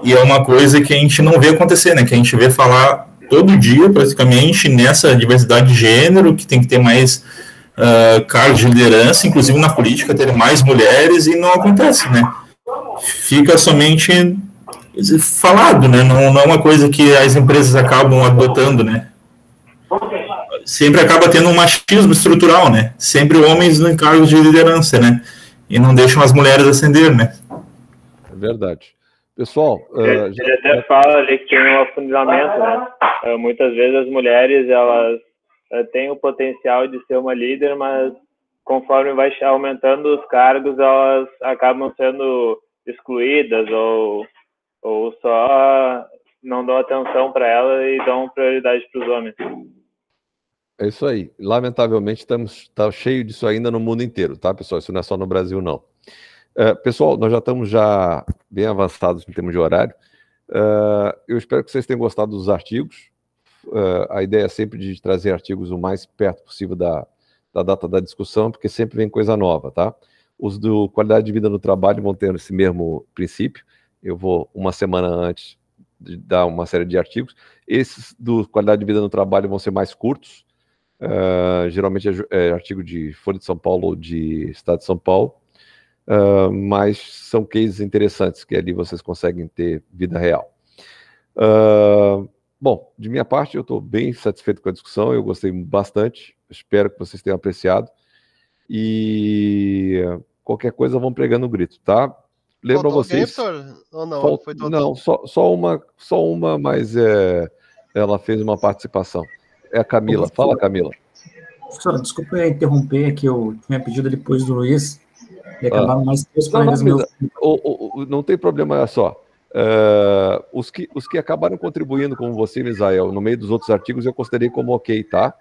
E é uma coisa que a gente não vê acontecer, né? Que a gente vê falar todo dia, praticamente, nessa diversidade de gênero, que tem que ter mais cargos de liderança, inclusive na política, ter mais mulheres, e não acontece, né? Fica somente falado, né? Não é uma coisa que as empresas acabam adotando, né? Sempre acaba tendo um machismo estrutural, né? Sempre homens em cargos de liderança, né? E não deixam as mulheres ascender, né? É verdade. Pessoal, ele até fala ali que tem um afunilamento, né? Muitas vezes as mulheres, elas têm o potencial de ser uma líder, mas conforme vai aumentando os cargos, elas acabam sendo excluídas ou só não dão atenção para ela e dão prioridade para os homens. É isso aí. Lamentavelmente, está cheio disso ainda no mundo inteiro, tá, pessoal? Isso não é só no Brasil, não. Pessoal, nós já estamos bem avançados em termos de horário. Eu espero que vocês tenham gostado dos artigos. A ideia é sempre de trazer artigos o mais perto possível da data da discussão, porque sempre vem coisa nova, tá? Os do qualidade de vida no trabalho vão ter esse mesmo princípio. Eu vou uma semana antes de dar uma série de artigos. Esses do qualidade de vida no trabalho vão ser mais curtos. Geralmente é artigo de Folha de São Paulo ou de Estado de São Paulo, mas são cases interessantes que ali vocês conseguem ter vida real. Bom, de minha parte eu estou bem satisfeito com a discussão, eu gostei bastante, espero que vocês tenham apreciado e qualquer coisa vão pregando o grito, tá? Lembro a vocês... Ou não? Foi não, só uma, mas ela fez uma participação. É a Camila. Fala, Camila. Professor, desculpa interromper, que eu tinha pedido depois do Luiz, e acabaram mais 3 colegas meus. Não tem problema, olha só. Os que acabaram contribuindo, como você, Misael, no meio dos outros artigos, eu considerei como ok, tá?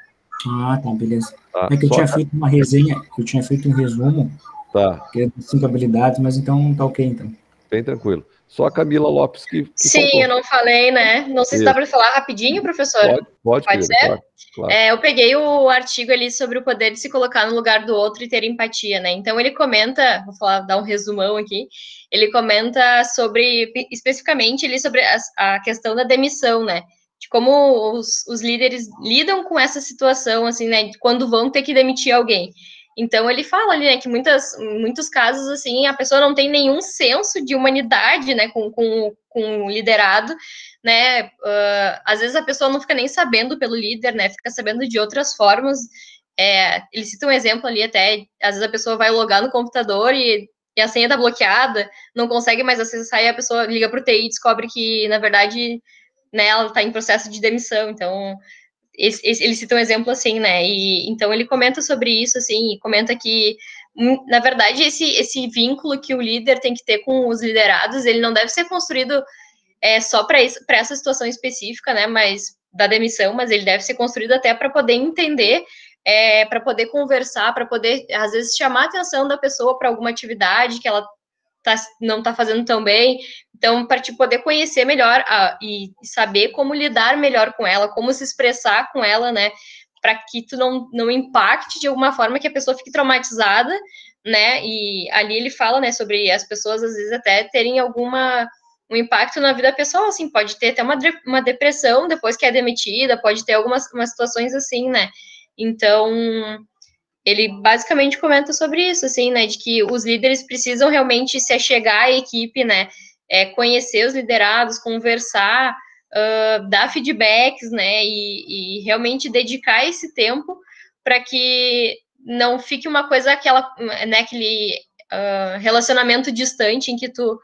Tá, beleza. É que eu tinha feito uma resenha, eu tinha feito um resumo, que é de 5 habilidades, mas então tá ok, então. Bem tranquilo. Só a Camila Lopes que Sim, faltou. eu não falei, né? Não sei se dá para falar rapidinho, professor. Pode ser? Claro. Eu peguei o artigo ali sobre o poder de se colocar no lugar do outro e ter empatia, né? Então ele comenta, dar um resumão aqui, ele comenta especificamente ali sobre a questão da demissão, né? De como os líderes lidam com essa situação, assim, né? Quando vão ter que demitir alguém. Então, ele fala ali, né, que muitos casos, assim, a pessoa não tem nenhum senso de humanidade, né, com o liderado, né, às vezes a pessoa não fica nem sabendo pelo líder, né, fica sabendo de outras formas. Ele cita um exemplo ali até, às vezes a pessoa vai logar no computador e a senha tá bloqueada, não consegue mais acessar e a pessoa liga pro TI e descobre que, na verdade, né, ela tá em processo de demissão, então... ele cita um exemplo assim, né, e então ele comenta sobre isso, assim, e comenta que, na verdade, esse vínculo que o líder tem que ter com os liderados, ele não deve ser construído só para essa situação específica, né, mas da demissão, mas ele deve ser construído até para poder entender, para poder conversar, para poder, às vezes, chamar a atenção da pessoa para alguma atividade que ela não está fazendo tão bem, então, para te poder conhecer melhor e saber como lidar melhor com ela, como se expressar com ela, né, para que tu não impacte de alguma forma que a pessoa fique traumatizada, né, e ali ele fala, né, sobre as pessoas, às vezes, até terem um impacto na vida pessoal, assim, pode ter até uma depressão depois que é demitida, pode ter algumas situações assim, né, então... ele basicamente comenta sobre isso, assim, né, de que os líderes precisam realmente se achegar à equipe, né, conhecer os liderados, conversar, dar feedbacks, né, e realmente dedicar esse tempo para que não fique uma coisa aquele relacionamento distante em que tu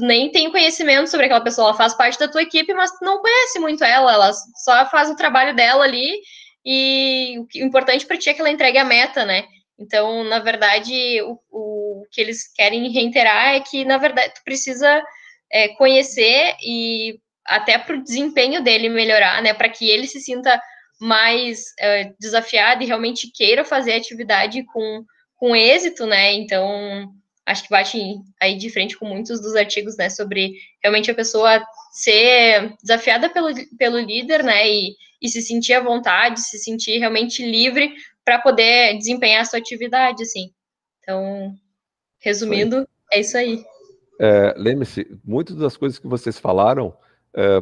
nem tem conhecimento sobre aquela pessoa, ela faz parte da tua equipe, mas tu não conhece muito ela só faz o trabalho dela ali, e o importante para ti é que ela entregue a meta, né? Então, na verdade, o que eles querem reiterar é que, na verdade, tu precisa conhecer e até para o desempenho dele melhorar, né? Para que ele se sinta mais desafiado e realmente queira fazer a atividade com êxito, né? Então, acho que bate aí de frente com muitos dos artigos, né? Sobre realmente a pessoa ser desafiada pelo líder, né? E se sentir à vontade, se sentir realmente livre para poder desempenhar a sua atividade, assim. Então, resumindo, é isso aí. Lembre-se, muitas das coisas que vocês falaram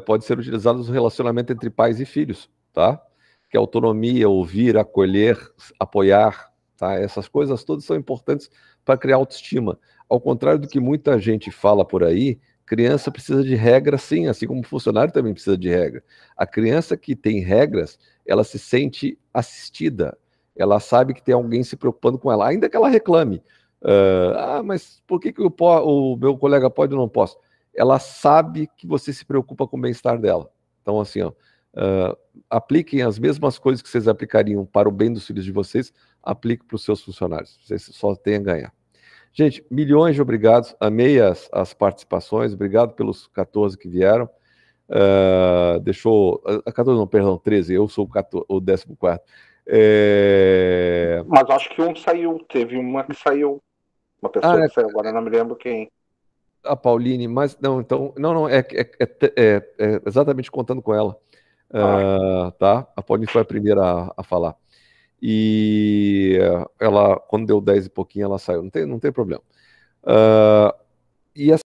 pode ser utilizadas no relacionamento entre pais e filhos, tá? Que autonomia, ouvir, acolher, apoiar, tá? Essas coisas todas são importantes para criar autoestima. Ao contrário do que muita gente fala por aí, criança precisa de regra, sim, assim como o funcionário também precisa de regra. A criança que tem regras, ela se sente assistida, ela sabe que tem alguém se preocupando com ela, ainda que ela reclame. Mas por que o meu colega pode e não posso? ela sabe que você se preocupa com o bem-estar dela. Então, assim, ó, apliquem as mesmas coisas que vocês aplicariam para o bem dos filhos de vocês, apliquem para os seus funcionários. Vocês só têm a ganhar. Gente, milhões de obrigados. Amei as participações. Obrigado pelos 14 que vieram. Deixou... 14 não, perdão, 13. Eu sou o 14º. Mas acho que um saiu. Teve uma que saiu. Uma pessoa que saiu. Agora eu não me lembro quem. A Pauline, mas não, então... Não, é exatamente contando com ela. Tá? A Pauline foi a primeira a falar. E ela, quando deu 10 e pouquinho, ela saiu. Não tem problema. E